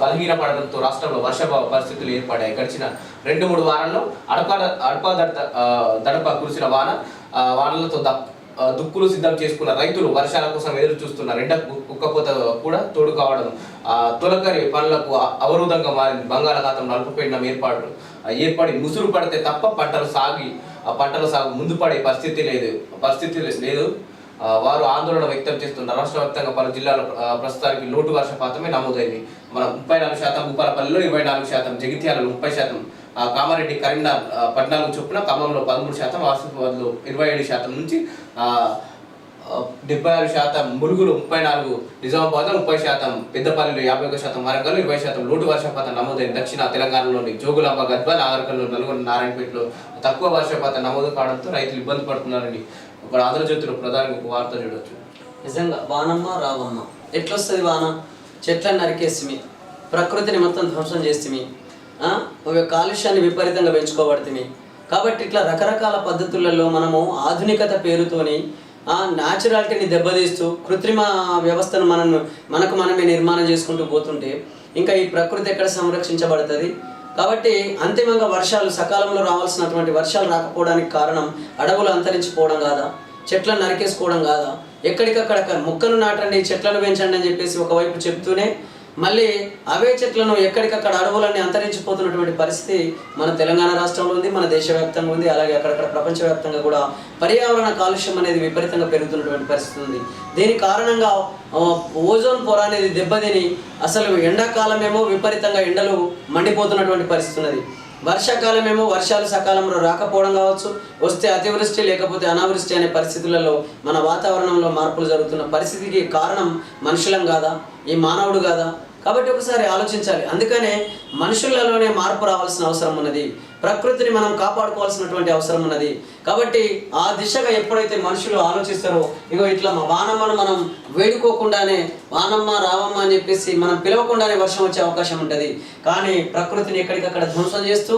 బలహీనపడడంతో రాష్ట్రంలో వర్షాభావ పరిస్థితులు ఏర్పడ్డాయి. గడిచిన 2-3 వారాల్లో దడప కురిసిన వానలతో దుక్కులు సిద్ధం చేసుకున్న రైతులు వర్షాల కోసం ఎదురు చూస్తున్నారు. ఎండ కుక్కపోత కూడా తోడు కావడం తొలకరి పనులకు అవరోధంగా మారింది. బంగాళాఖాతంలో అల్పపీడనం ఏర్పడి ముసురు పడితే తప్ప పంటల సాగు ముందు పడే పరిస్థితి లేదు. వారు ఆందోళన వ్యక్తం చేస్తున్నారు. రాష్ట్ర వ్యాప్తంగా పలు జిల్లాలో ప్రస్తుతానికి లోటు వర్షపాతమే నమోదైంది. మనం 34%, భూపాలపల్లిలో 24%, జగిత్యాలలో 30%, కామారెడ్డి, కరీంనగర్ 14 చొప్పున, ఖమ్మంలో 13%, ఆసిఫాబాద్లో 27% నుంచి 76% ములుగులు, 34 నిజామాబాద్, 30% పెద్దపల్లిలో, 51% వరంగల్, 20% లోటు వర్షపాతం నమోదైంది. దక్షిణ తెలంగాణలోని జోగులాంబ, గద్వాల, నాగర్కర్నూలు, నల్గొండ, నారాయణపేటలో తక్కువ వర్షపాతం నమోదు కావడంతో రైతులు ఇబ్బంది పడుతున్నారని ఒక ఆంధ్రజ్యోతిలో ప్రధానంగా ఒక వార్త చూడొచ్చు. నిజంగా వానమ్మ రావమ్మ ఎట్లొస్తుంది వాన? చెట్లను నరికేసిమి, ప్రకృతిని మొత్తం ధ్వంసం చేసిమి, ఒక కాలుష్యాన్ని విపరీతంగా పెంచుకోబడుతుంది. కాబట్టి ఇట్లా రకరకాల పద్ధతులలో మనము ఆధునికత పేరుతోని న్యాచురాలిటీని దెబ్బతీస్తూ కృత్రిమ వ్యవస్థను మనకు మనమే నిర్మాణం చేసుకుంటూ పోతుంటే ఇంకా ఈ ప్రకృతి ఎక్కడ సంరక్షించబడుతుంది? కాబట్టి అంతిమంగా వర్షాలు సకాలంలో రావాల్సినటువంటి వర్షాలు రాకపోవడానికి కారణం అడవులు అంతరించిపోవడం కాదా, చెట్లను నరికేసుకోవడం కాదా? ఎక్కడికక్కడ మొక్కలు నాటండి, చెట్లను పెంచండి అని చెప్పేసి ఒకవైపు చెప్తూనే మళ్ళీ అవే చెట్లను ఎక్కడికక్కడ అడవులన్నీ అంతరించిపోతున్నటువంటి పరిస్థితి మన తెలంగాణ రాష్ట్రంలో ఉంది, మన దేశవ్యాప్తంగా ఉంది. అలాగే అక్కడక్కడ ప్రపంచవ్యాప్తంగా కూడా పర్యావరణ కాలుష్యం అనేది విపరీతంగా పెరుగుతున్నటువంటి పరిస్థితి ఉంది. దీని కారణంగా ఓజోన్ పొర అనేది దెబ్బతిని అసలు ఎండాకాలమేమో విపరీతంగా ఎండలు మండిపోతున్నటువంటి పరిస్థితి ఉన్నది. వర్షాకాలమేమో వర్షాలు సకాలంలో రాకపోవడం కావచ్చు, వస్తే అతివృష్టి లేకపోతే అనావృష్టి అనే పరిస్థితులలో మన వాతావరణంలో మార్పులు జరుగుతున్న పరిస్థితికి కారణం మనుషులం కాదా, ఈ మానవుడు కాదా? కాబట్టి ఒకసారి ఆలోచించాలి. అందుకనే మనుషులలోనే మార్పు రావాల్సిన అవసరం ఉన్నది, ప్రకృతిని మనం కాపాడుకోవాల్సినటువంటి అవసరం ఉన్నది. కాబట్టి ఆ దిశగా ఎప్పుడైతే మనుషులు ఆలోచిస్తారో, ఇగో ఇట్లా వానమ్మను మనం వేడుకోకుండానే వానమ్మ రావమ్మ అని చెప్పేసి మనం పిలవకుండానే వర్షం వచ్చే అవకాశం ఉంటుంది. కానీ ప్రకృతిని ఎక్కడికక్కడ ధ్వంసం చేస్తూ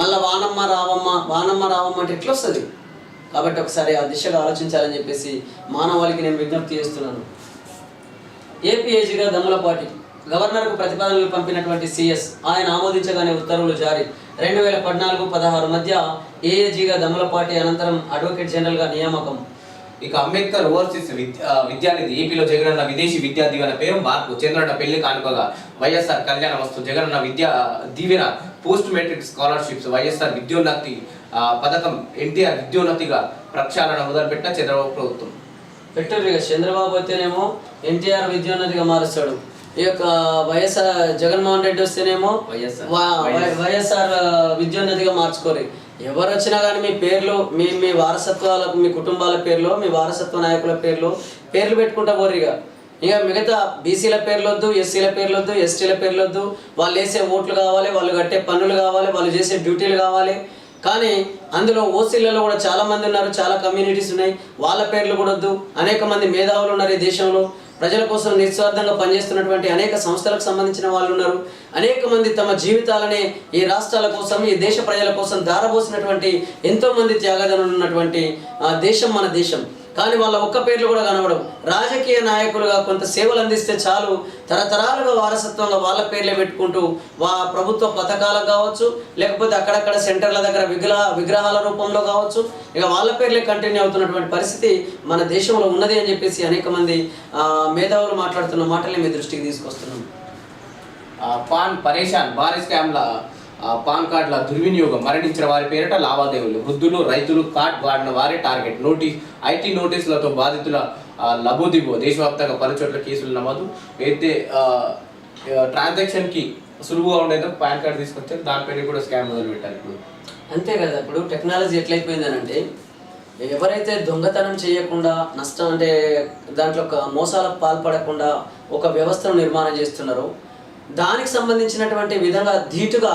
మళ్ళీ వానమ్మ రావమ్మ అంటే ఎట్లా వస్తుంది? కాబట్టి ఒకసారి ఆ దిశగా ఆలోచించాలని చెప్పేసి మానవాళికి నేను విజ్ఞప్తి చేస్తున్నాను. ఏపీఏజీగా దమ్ములపాటి గవర్నర్కు ప్రతిపాదనలు పంపినటువంటి సిఎస్ ఆయన ఆమోదించగానే ఉత్తర్వులు జారీ. 2014-16 మధ్య ఏఏజీగా దమ్ములపాటి అనంతరం అడ్వకేట్ జనరల్గా నియామకం. ఇక అంబేద్కర్ ఓవర్సీస్ విద్యానిధి ఏపీలో జగనన్న విదేశీ విద్యా దీవెన పేరు మార్పు. చంద్రన్న పెళ్లి కానుకగా వైఎస్ఆర్ కళ్యాణ వస్తు Jagananna Vidya Deevena post matric scholarships YSR Vidyonnathi పథకం ఎన్టీఆర్ విద్యోన్నతిగా ప్రక్షాళన మొదలుపెట్టిన చంద్రబాబు ప్రభుత్వం. పెట్టారు ఇక చంద్రబాబు అయితేనేమో ఎన్టీఆర్ విద్యోన్నతిగా మారుస్తాడు, ఈ యొక్క వైఎస్ఆర్ జగన్మోహన్ రెడ్డి వస్తేనేమో వైఎస్ఆర్ విద్యోన్నతిగా మార్చుకోరు. ఎవరు వచ్చినా కానీ మీ పేర్లు మీ వారసత్వాలకు మీ కుటుంబాల పేర్లు మీ వారసత్వ నాయకుల పేర్లు పెట్టుకుంటా పోరు. ఇక మిగతా బీసీల పేర్లు వద్దు, ఎస్సీల పేర్లు వద్దు, ఎస్టీల పేర్లు వద్దు. వాళ్ళు వేసే ఓట్లు కావాలి, వాళ్ళు కట్టే పన్నులు కావాలి, వాళ్ళు చేసే డ్యూటీలు కావాలి. కానీ అందులో ఓసీలలో కూడా చాలా మంది ఉన్నారు, చాలా కమ్యూనిటీస్ ఉన్నాయి, వాళ్ళ పేర్లు కూడా వద్దు. అనేక మంది మేధావులు ఉన్నారు ఈ దేశంలో, ప్రజల కోసం నిస్వార్థంగా పనిచేస్తున్నటువంటి అనేక సంస్థలకు సంబంధించిన వాళ్ళు ఉన్నారు. అనేక మంది తమ జీవితాలనే ఈ రాష్ట్రాల కోసం ఈ దేశ ప్రజల కోసం దారబోసినటువంటి ఎంతోమంది త్యాగదనులు ఉన్నటువంటి దేశం మన దేశం. కానీ వాళ్ళ ఒక్క పేర్లు కూడా కనబడవు. రాజకీయ నాయకులుగా కొంత సేవలు అందిస్తే చాలు, తరతరాలుగా వారసత్వంగా వాళ్ళ పేర్లే పెట్టుకుంటూ ప్రభుత్వ పథకాలకు కావచ్చు, లేకపోతే అక్కడక్కడ సెంటర్ల దగ్గర విగ్రహాల రూపంలో కావచ్చు, ఇక వాళ్ళ పేర్లే కంటిన్యూ అవుతున్నటువంటి పరిస్థితి మన దేశంలో ఉన్నది అని చెప్పేసి అనేక మంది మేధావులు మాట్లాడుతున్న మాటల్ని మీ దృష్టికి తీసుకొస్తున్నాం. పాన్ పరేషాన్ భారీ స్కామ్ల పాన్ కార్డుల దుర్వినియోగం, మరణించిన వారి పేరిట లావాదేవీలు, వృద్ధులు రైతులు కార్డు వాడిన వారే టార్గెట్. ఐటీ నోటీసులతో బాధితుల లబోదిబో, దేశవ్యాప్తంగా పలుచోట్ల కేసులు నమోదు. అయితే ట్రాన్సాక్షన్కి సులువుగా ఉండేందుకు పాన్ కార్డు తీసుకొచ్చారు, దానిపైన కూడా స్కామ్ మొదలు పెట్టారు. ఇప్పుడు అంతే కదా, ఇప్పుడు టెక్నాలజీ ఎట్లయిపోయిందనంటే ఎవరైతే దొంగతనం చేయకుండా నష్టం అంటే దాంట్లో మోసాలకు పాల్పడకుండా ఒక వ్యవస్థను నిర్మాణం చేస్తున్నారో దానికి సంబంధించినటువంటి విధంగా ధీటుగా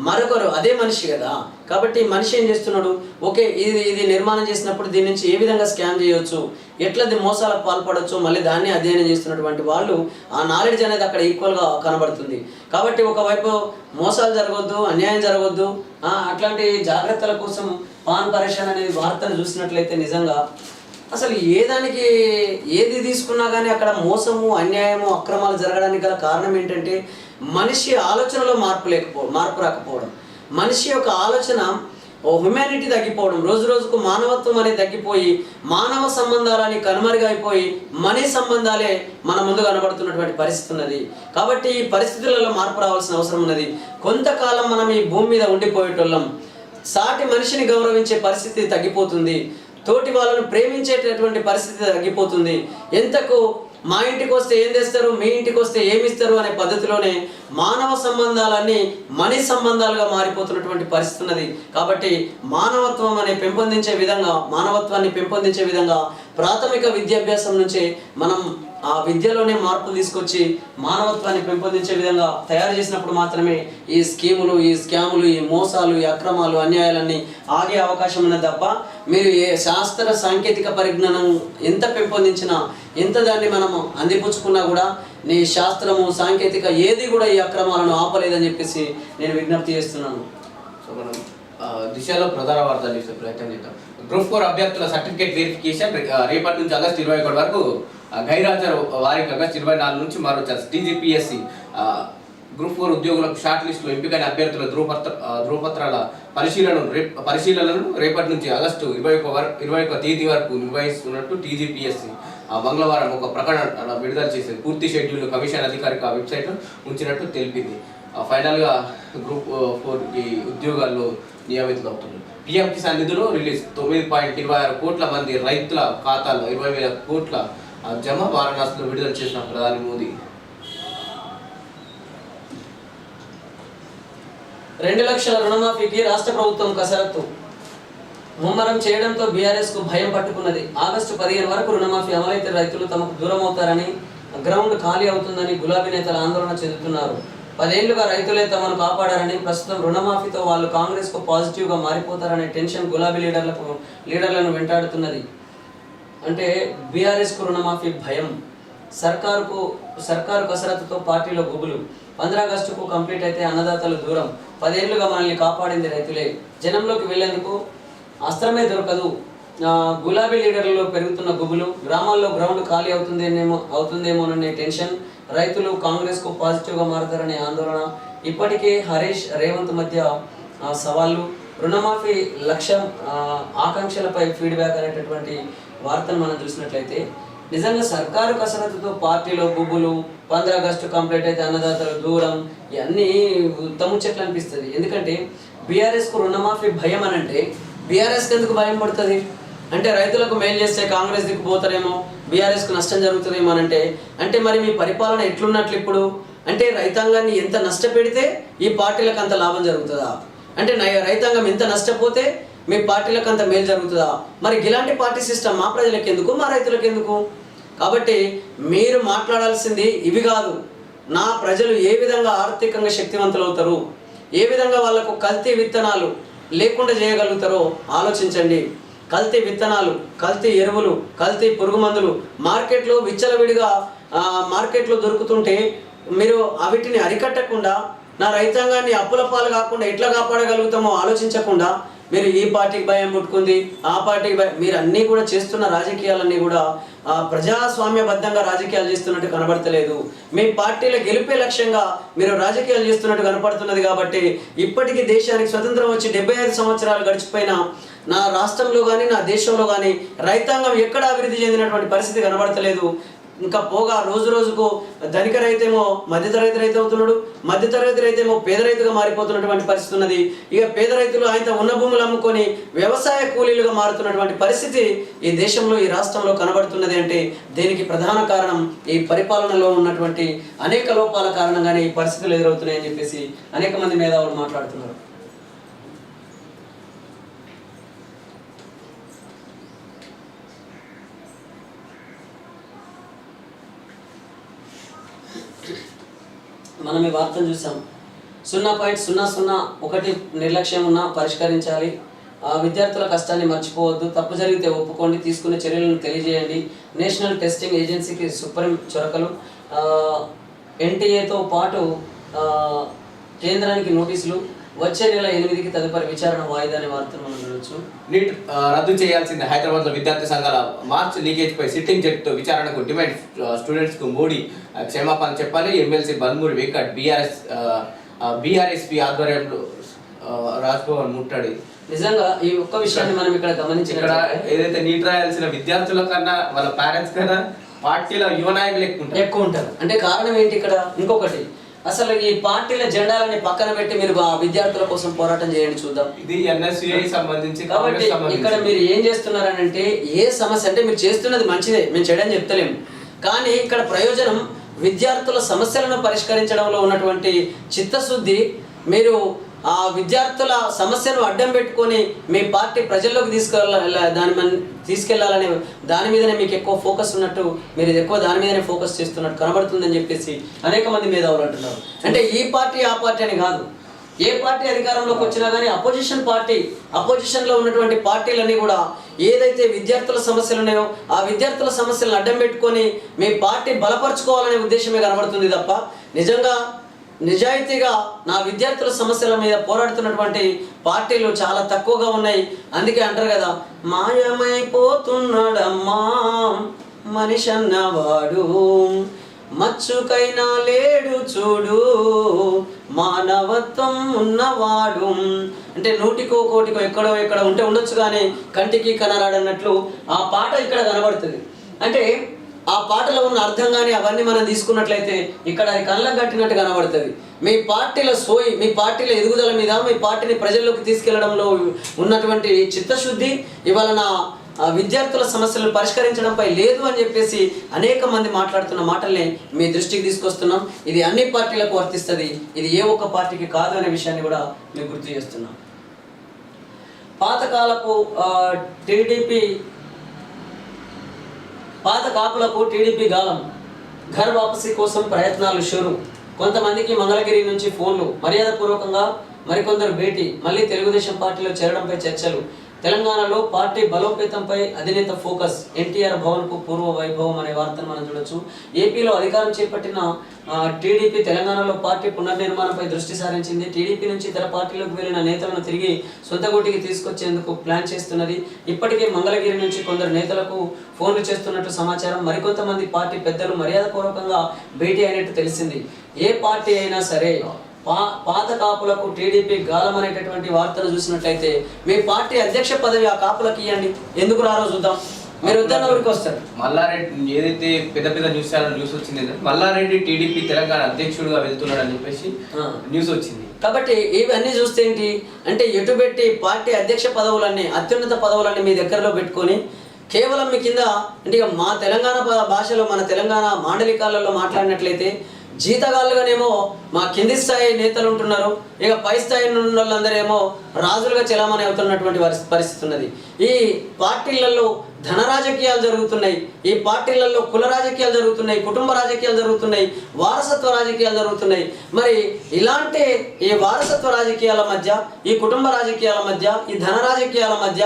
మరొకరు అదే మనిషి కదా. కాబట్టి మనిషి ఏం చేస్తున్నాడు, ఓకే ఇది నిర్మాణం చేసినప్పుడు దీని నుంచి ఏ విధంగా స్కామ్ చేయవచ్చు, ఎట్లా మోసాలకు పాల్పడవచ్చు, మళ్ళీ దాన్ని అధ్యయనం చేస్తున్నటువంటి వాళ్ళు ఆ నాలెడ్జ్ అనేది అక్కడ ఈక్వల్గా కనబడుతుంది. కాబట్టి ఒకవైపు మోసాలు జరగవద్దు, అన్యాయం జరగవద్దు, అట్లాంటి జాగ్రత్తల కోసం పాన్ పరేషాన్ అనేది వార్తను చూసినట్లయితే నిజంగా అసలు ఏది తీసుకున్నా కానీ అక్కడ మోసము, అన్యాయము, అక్రమాలు జరగడానికి గల కారణం ఏంటంటే మనిషి ఆలోచనలో మార్పు రాకపోవడం, మనిషి యొక్క ఆలోచన హ్యుమానిటీ తగ్గిపోవడం, రోజు రోజుకు మానవత్వం అనేది తగ్గిపోయి మానవ సంబంధాలని కనుమరుగైపోయి మనీ సంబంధాలే మన ముందు కనబడుతున్నటువంటి పరిస్థితి ఉన్నది. కాబట్టి ఈ పరిస్థితులలో మార్పు రావాల్సిన అవసరం ఉన్నది. కొంతకాలం మనం ఈ భూమి మీద ఉండిపోయేటోళ్ళం, సాటి మనిషిని గౌరవించే పరిస్థితి తగ్గిపోతుంది, తోటి వాళ్ళను ప్రేమించేటటువంటి పరిస్థితి తగ్గిపోతుంది. ఎంతకు మా ఇంటికి వస్తే ఏం తెస్తారు, మీ ఇంటికి వస్తే ఏమి ఇస్తారు అనే పద్ధతిలోనే మానవ సంబంధాలన్నీ మనీ సంబంధాలుగా మారిపోతున్నటువంటి పరిస్థితి ఉన్నది. కాబట్టి మానవత్వాన్ని పెంపొందించే విధంగా ప్రాథమిక విద్యాభ్యాసం నుంచే మనం ఆ విద్యలోనే మార్పులు తీసుకొచ్చి మానవత్వాన్ని పెంపొందించే విధంగా తయారు చేసినప్పుడు మాత్రమే ఈ స్కీములు, ఈ స్కాములు, ఈ మోసాలు, ఈ అక్రమాలు, అన్యాయాలన్నీ ఆగే అవకాశం ఉన్నది తప్ప మీరు ఏ శాస్త్ర సాంకేతిక పరిజ్ఞానం ఎంత పెంపొందించినా, ఎంత దాన్ని మనము అందిపుచ్చుకున్నా కూడా నీ శాస్త్రము సాంకేతిక ఏది కూడా ఈ అక్రమాలను ఆపలేదని చెప్పేసి నేను విజ్ఞప్తి చేస్తున్నాను. సో మనం దిశలో ప్రధాన వార్తలు చేసే ప్రయత్నం చేద్దాం. గ్రూప్ 4 అభ్యర్థుల సర్టిఫికేట్ వెరిఫికేషన్ రేపటి నుంచి ఆగస్టు 21 వరకు గైరాజర్ వారికి ఆగస్టు 24 నుంచి మరొచ్చారు. టీజీపీఎస్సీ గ్రూప్ 4 ఉద్యోగులకు షార్ట్ లిస్టులో ఎంపికైన అభ్యర్థుల ధృవపత్రాల పరిశీలనను రేపటి నుంచి ఆగస్టు 21 తేదీ వరకు నిర్వహిస్తున్నట్టు టీజీపీఎస్సీ మంగళవారం ఒక ప్రకటన విడుదల చేసింది. పూర్తి షెడ్యూల్ కమిషన్ అధికారిక వెబ్సైట్లో ఉంచినట్టు తెలిపింది. ఫైనల్గా గ్రూప్ 4 ఉద్యోగాల్లో నియమితులు అవుతున్నారు. పీఎం కిసాన్ నిధులు రిలీజ్ 9.26 కోట్ల మంది రైతుల ఖాతాల్లో 20,000 కోట్ల జమ వారణాసిలో విడుదల చేసిన ప్రధాని మోదీ. 2 లక్షల రుణమాఫీకి రాష్ట్ర ప్రభుత్వం కసరత్తు ముమ్మరం చేయడంతో బీఆర్ఎస్ కు భయం పట్టుకున్నది. ఆగస్టు 15 వరకు రుణమాఫీ అమలైతే రైతులు తమకు దూరం అవుతారని, గ్రౌండ్ ఖాళీ అవుతుందని గులాబీ నేతలు ఆందోళన చెందుతున్నారు. 10 ఏళ్లుగా రైతులే తమను కాపాడారని, ప్రస్తుతం రుణమాఫీతో వాళ్ళు కాంగ్రెస్ కు పాజిటివ్గా మారిపోతారనే టెన్షన్ గులాబీ లీడర్లను వెంటాడుతున్నది. అంటే బీఆర్ఎస్ కు రుణమాఫీ భయం, సర్కారు కసరత్తుతో పార్టీలో గుబులు. 15 ఆగస్టుకు కంప్లీట్ అయితే అన్నదాతలు దూరం. 10 ఏళ్లుగా మనల్ని కాపాడింది రైతులే. జనంలోకి వెళ్లేందుకు అస్త్రమే దొరకదు. గులాబీ లీడర్లలో పెరుగుతున్న గుబులు, గ్రామాల్లో గ్రౌండ్ ఖాళీ అవుతుందేమోననే టెన్షన్, రైతులు కాంగ్రెస్కు పాజిటివ్గా మారతారనే ఆందోళన, ఇప్పటికే హరీష్ రేవంత్ మధ్య సవాళ్ళు, రుణమాఫీ లక్ష్యం ఆకాంక్షలపై ఫీడ్బ్యాక్ అనేటటువంటి వార్తను మనం చూసినట్లయితే నిజంగా సర్కారు కసరత్తుతో పార్టీలో గుబులు, 15 ఆగస్టు కంప్లీట్ అయితే అన్నదాతలు దూరం, ఇవన్నీ ఉత్తముచ్చట్లు అనిపిస్తుంది. ఎందుకంటే బీఆర్ఎస్కు రుణమాఫీ భయం అని అంటే బీఆర్ఎస్కి ఎందుకు భయం పడుతుంది అంటే రైతులకు మేలు చేస్తే కాంగ్రెస్ దిక్కు పోతారేమో, బీఆర్ఎస్కు నష్టం జరుగుతుందేమో అంటే మరి మీ పరిపాలన ఎట్లున్నట్లు ఇప్పుడు అంటే రైతాంగాన్ని ఎంత నష్టపెడితే ఈ పార్టీలకు అంత లాభం జరుగుతుందా, అంటే రైతాంగం ఎంత నష్టపోతే మీ పార్టీలకు అంత మేలు జరుగుతుందా? మరి ఇలాంటి పార్టీ సిస్టమ్ మా ప్రజలకు ఎందుకు, మా రైతులకు ఎందుకు? కాబట్టి మీరు మాట్లాడాల్సింది ఇవి కాదు. నా ప్రజలు ఏ విధంగా ఆర్థికంగా శక్తివంతులు అవుతారు, ఏ విధంగా వాళ్ళకు కల్తీ విత్తనాలు లేకుండా చేయగలుగుతారో ఆలోచించండి. కల్తీ విత్తనాలు, కల్తీ ఎరువులు, కల్తీ పురుగు మందులు మార్కెట్లో విచ్చలవిడిగా మార్కెట్లో దొరుకుతుంటే మీరు అవిటిని అరికట్టకుండా నా రైతాంగాన్ని అప్పుల పాలు కాకుండా ఎట్లా కాపాడగలుగుతామో ఆలోచించకుండా మీరు ఈ పార్టీకి భయం పుట్టుకుంది, ఆ పార్టీకి భయం, మీరు అన్నీ కూడా చేస్తున్న రాజకీయాలన్నీ కూడా ప్రజాస్వామ్యబద్ధంగా రాజకీయాలు చేస్తున్నట్టు కనబడతలేదు. మీ పార్టీల గెలిపే లక్ష్యంగా మీరు రాజకీయాలు చేస్తున్నట్టు కనపడుతున్నది. కాబట్టి ఇప్పటికీ దేశానికి స్వతంత్రం వచ్చి 75 సంవత్సరాలు గడిచిపోయినా నా రాష్ట్రంలో కానీ నా దేశంలో కానీ రైతాంగం ఎక్కడ అభివృద్ధి చెందినటువంటి పరిస్థితి కనబడతలేదు. ఇంకా పోగా రోజు రోజుకు ధనిక రైతేమో మధ్యతరగతి రైతు అవుతున్నాడు, మధ్యతరగతి రైతేమో పేద రైతుగా మారిపోతున్నటువంటి పరిస్థితి ఉన్నది. ఇక పేద రైతులు ఆయన ఉన్న భూములు అమ్ముకొని వ్యవసాయ కూలీలుగా మారుతున్నటువంటి పరిస్థితి ఈ దేశంలో, ఈ రాష్ట్రంలో కనబడుతున్నది. అంటే దీనికి ప్రధాన కారణం ఈ పరిపాలనలో ఉన్నటువంటి అనేక లోపాల కారణంగానే ఈ పరిస్థితులు ఎదురవుతున్నాయని చెప్పేసి అనేక మంది మేధావులు మాట్లాడుతున్నారు. మనం ఈ వార్తను చూసాం. 0.001 నిర్లక్ష్యం ఉన్నా పరిష్కరించాలి. విద్యార్థుల కష్టాన్ని మర్చిపోవద్దు. తప్పు జరిగితే ఒప్పుకోండి, తీసుకునే చర్యలను తెలియజేయండి. నేషనల్ టెస్టింగ్ ఏజెన్సీకి సుప్రీం చొరకలు. ఎన్టీఏతో పాటు కేంద్రానికి నోటీసులు. వచ్చే నెల 8కి తదుపరి విచారణ వాయిదా అనే వార్తను మనం చూడొచ్చు. నీట్ రద్దు చేయాల్సింది. హైదరాబాద్లో విద్యార్థి సంఘాల మార్చ్ లీకేజ్ పై సిట్టింగ్ జడ్జితో విచారణకు డిమాండ్. స్టూడెంట్స్కు మోడీ క్షమాపణ చెప్పాలి. ఎమ్మెల్సీ బంద్మూరి వెంకట్ బీఆర్ఎస్పీ ఆధ్వర్యంలో రాజ్భవన్ ముట్టడి. నిజంగా ఈ ఒక్క విషయాన్ని మనం ఇక్కడ గమనించి, ఇక్కడ ఏదైతే నీట్ రాయాల్సిన విద్యార్థుల కన్నా వాళ్ళ పేరెంట్స్ కన్నా పార్టీల యువ నాయకులు ఎక్కువ ఉంటారు. అంటే కారణం ఏంటి ఇక్కడ? ఇంకొకటి, అసలు ఈ పార్టీల జెండాలని పక్కన పెట్టి మీరు విద్యార్థుల కోసం పోరాటం చేయండి చూద్దాం. ఇది ఎన్ఎస్యుఐ సంబంధించి. కాబట్టి ఇక్కడ మీరు ఏం చేస్తున్నారనంటే ఏ సమస్య అంటే మీరు చేస్తున్నది మంచిదే, మేము చెడని చెప్తలేము. కానీ ఇక్కడ ప్రయోజనం విద్యార్థుల సమస్యలను పరిష్కరించడంలో ఉన్నటువంటి చిత్తశుద్ధి, మీరు ఆ విద్యార్థుల సమస్యను అడ్డం పెట్టుకొని మీ పార్టీ ప్రజల్లోకి తీసుకెళ్లాలనే దాని మీదనే మీకు ఎక్కువ ఫోకస్ ఉన్నట్టు, మీరు ఎక్కువ దాని మీదనే ఫోకస్ చేస్తున్నట్టు కనబడుతుందని చెప్పేసి అనేక మంది మేధావులు అంటున్నారు. అంటే ఈ పార్టీ ఆ పార్టీ అని కాదు, ఏ పార్టీ అధికారంలోకి వచ్చినా కానీ అపోజిషన్లో ఉన్నటువంటి పార్టీలన్నీ కూడా ఏదైతే విద్యార్థుల సమస్యలు ఉన్నాయో ఆ విద్యార్థుల సమస్యలను అడ్డం పెట్టుకొని మీ పార్టీ బలపరుచుకోవాలనే ఉద్దేశమే కనబడుతుంది తప్ప నిజంగా నిజాయితీగా నా విద్యార్థుల సమస్యల మీద పోరాడుతున్నటువంటి పార్టీలు చాలా తక్కువగా ఉన్నాయి. అందుకే అంటారు కదా, మాయమైపోతున్నాడమ్మా మనిషి అన్నవాడు, మచ్చుకైనా లేడు చూడు మానవత్వం ఉన్నవాడు. అంటే నూటికో కోటికో ఎక్కడ ఉంటే ఉండొచ్చు కానీ కంటికి కనరాడన్నట్లు ఆ పాట ఇక్కడ కనబడుతుంది. అంటే ఆ పాటలో ఉన్న అర్థం కానీ అవన్నీ మనం తీసుకున్నట్లయితే ఇక్కడ అది కళ్ళకు కట్టినట్టు కనబడుతుంది. మీ పార్టీల మీ పార్టీల ఎదుగుదల మీద, మీ పార్టీని ప్రజల్లోకి తీసుకెళ్లడంలో ఉన్నటువంటి చిత్తశుద్ధి ఇవాళ నా విద్యార్థుల సమస్యలను పరిష్కరించడంపై లేదు అని చెప్పేసి అనేక మంది మాట్లాడుతున్న మాటల్ని మీ దృష్టికి తీసుకొస్తున్నాం. ఇది అన్ని పార్టీలకు వర్తిస్తుంది, ఇది ఏ ఒక్క పార్టీకి కాదు అనే విషయాన్ని కూడా మీకు గుర్తు చేస్తున్నాం. పాత కాపులకు టీడీపీ గాలం, ఘర్ వాపసీ కోసం ప్రయత్నాలు షురు. కొంతమందికి మంగళగిరి నుంచి ఫోన్లు, మర్యాదపూర్వకంగా మరికొందరు భేటీ, మళ్ళీ తెలుగుదేశం పార్టీలో చేరడంపై చర్చలు. తెలంగాణలో పార్టీ బలోపేతంపై అధినేత ఫోకస్, ఎన్టీఆర్ భవన్కు పూర్వ వైభవం అనే వార్తను మనం చూడొచ్చు. ఏపీలో అధికారం చేపట్టిన టీడీపీ తెలంగాణలో పార్టీ పునర్నిర్మాణంపై దృష్టి సారించింది. టీడీపీ నుంచి ఇతర పార్టీలోకి వెళ్ళిన నేతలను తిరిగి సొంత గూటికి తీసుకొచ్చేందుకు ప్లాన్ చేస్తున్నది. ఇప్పటికే మంగళగిరి నుంచి కొందరు నేతలకు ఫోన్లు చేస్తున్నట్టు సమాచారం. మరికొంతమంది పార్టీ పెద్దలు మర్యాదపూర్వకంగా భేటీ అయినట్టు తెలిసింది. ఏ పార్టీ అయినా సరే పాత కాపులకు టీడీపీ గాలం అనేటటువంటి వార్తలు చూసినట్లయితే మీ పార్టీ అధ్యక్ష పదవి ఆ కాపులకు ఇవ్వండి, ఎందుకు రారో చూద్దాం. మీరు వద్దన్న ఊరికి వస్తారు. మల్లారెడ్డి ఏదైతే పెద్ద న్యూస్ వచ్చింది, మల్లారెడ్డి టీడీపీ తెలంగాణ అధ్యక్షుడుగా వెళ్తున్నాడు అని చెప్పేసి న్యూస్ వచ్చింది. కాబట్టి ఇవన్నీ చూస్తే ఏంటి అంటే, ఎటు పెట్టి పార్టీ అధ్యక్ష పదవులన్నీ, అత్యున్నత పదవులన్నీ మీ దగ్గరలో పెట్టుకొని కేవలం మీ కింద అంటే మా తెలంగాణ భాషలో మన తెలంగాణ మాండలికాలలో మాట్లాడినట్లయితే జీతగాళ్ళుగానేమో మా కింది స్థాయి నేతలు ఉంటున్నారు, ఇక పై స్థాయి ఉన్న వాళ్ళందరేమో రాజులుగా చెలామణి అవుతున్నటువంటి పరిస్థితి ఉన్నది. ఈ పార్టీలలో ధన రాజకీయాలు జరుగుతున్నాయి, ఈ పార్టీలలో కుల రాజకీయాలు జరుగుతున్నాయి, కుటుంబ రాజకీయాలు జరుగుతున్నాయి, వారసత్వ రాజకీయాలు జరుగుతున్నాయి. మరి ఇలాంటి ఈ వారసత్వ రాజకీయాల మధ్య, ఈ కుటుంబ రాజకీయాల మధ్య, ఈ ధన రాజకీయాల మధ్య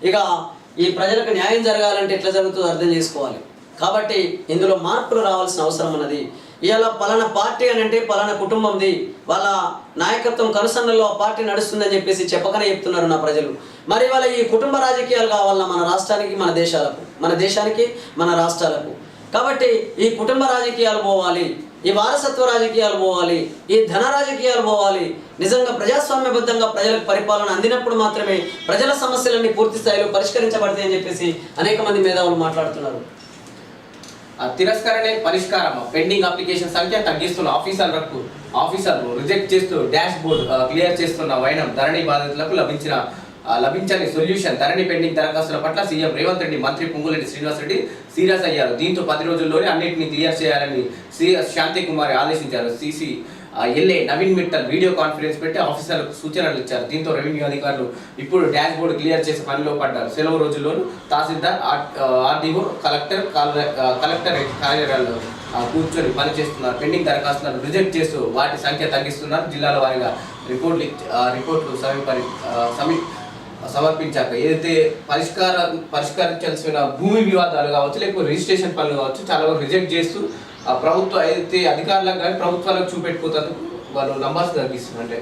ఇక ఈ ప్రజలకు న్యాయం జరగాలంటే ఎట్లా జరుగుతుందో అర్థం చేసుకోవాలి. కాబట్టి ఇందులో మార్పులు రావాల్సిన అవసరం ఉన్నది. ఇవాళ పలానా పార్టీ అని అంటే పలానా కుటుంబంది, వాళ్ళ నాయకత్వం కనుసన్నల్లో ఆ పార్టీ నడుస్తుందని చెప్పేసి చెప్పకనే చెప్తున్నారు నా ప్రజలు. మరి వాళ్ళ ఈ కుటుంబ రాజకీయాలు కావాలన్నా మన రాష్ట్రానికి, మన దేశానికి, మన రాష్ట్రాలకు. కాబట్టి ఈ కుటుంబ రాజకీయాలు పోవాలి, ఈ వారసత్వ రాజకీయాలు పోవాలి, ఈ ధన రాజకీయాలు పోవాలి. నిజంగా ప్రజాస్వామ్యబద్ధంగా ప్రజలకు పరిపాలన అందినప్పుడు మాత్రమే ప్రజల సమస్యలన్నీ పూర్తి స్థాయిలో పరిష్కరించబడతాయని చెప్పేసి అనేక మంది మేధావులు మాట్లాడుతున్నారు. తిరస్కరణే పరిష్కారం, పెండింగ్ అప్లికేషన్ సంఖ్య తగ్గిస్తున్న ఆఫీసర్లు రిజెక్ట్ చేస్తూ డాష్ బోర్డు క్లియర్ చేస్తున్న వైనం, ధరణి బాధితులకు లభించని సొల్యూషన్. ధరణి పెండింగ్ దరఖాస్తుల పట్ల సీఎం రేవంత్ రెడ్డి, మంత్రి పొంగులేటి శ్రీనివాసరెడ్డి సీరియస్ అయ్యారు. దీంతో 10 రోజుల్లోనే అన్నింటినీ క్లియర్ చేయాలని శాంతి కుమారి ఆదేశించారు. LA Naveen Mittal video conference పెట్టి ఆఫీసర్లకు సూచనలు ఇచ్చారు. దీంతో రెవెన్యూ అధికారులు ఇప్పుడు డాష్ బోర్డు క్లియర్ చేసే పనిలో పడ్డారు. సెలవు రోజుల్లోనూ తహసీల్దార్, ఆర్డీఓ, కలెక్టర్ కార్యాలయాల్లో కూర్చొని పనిచేస్తున్నారు. పెండింగ్ దరఖాస్తులను రిజెక్ట్ చేస్తూ వాటి సంఖ్య తగ్గిస్తున్నారు. జిల్లాల వారీగా రిపోర్ట్లు సమర్పించాక ఏదైతే పరిష్కరించాల్సిన భూమి వివాదాలు కావచ్చు, లేకపోతే రిజిస్ట్రేషన్ పనులు కావచ్చు, చాలా వరకు రిజెక్ట్ చేస్తూ ప్రభుత్వం ఏదైతే అధికారులకు కానీ ప్రభుత్వాలకు చూపెట్టుకోతారు వాళ్ళు నంబర్స్ తగ్గిస్తున్నారు, అంటే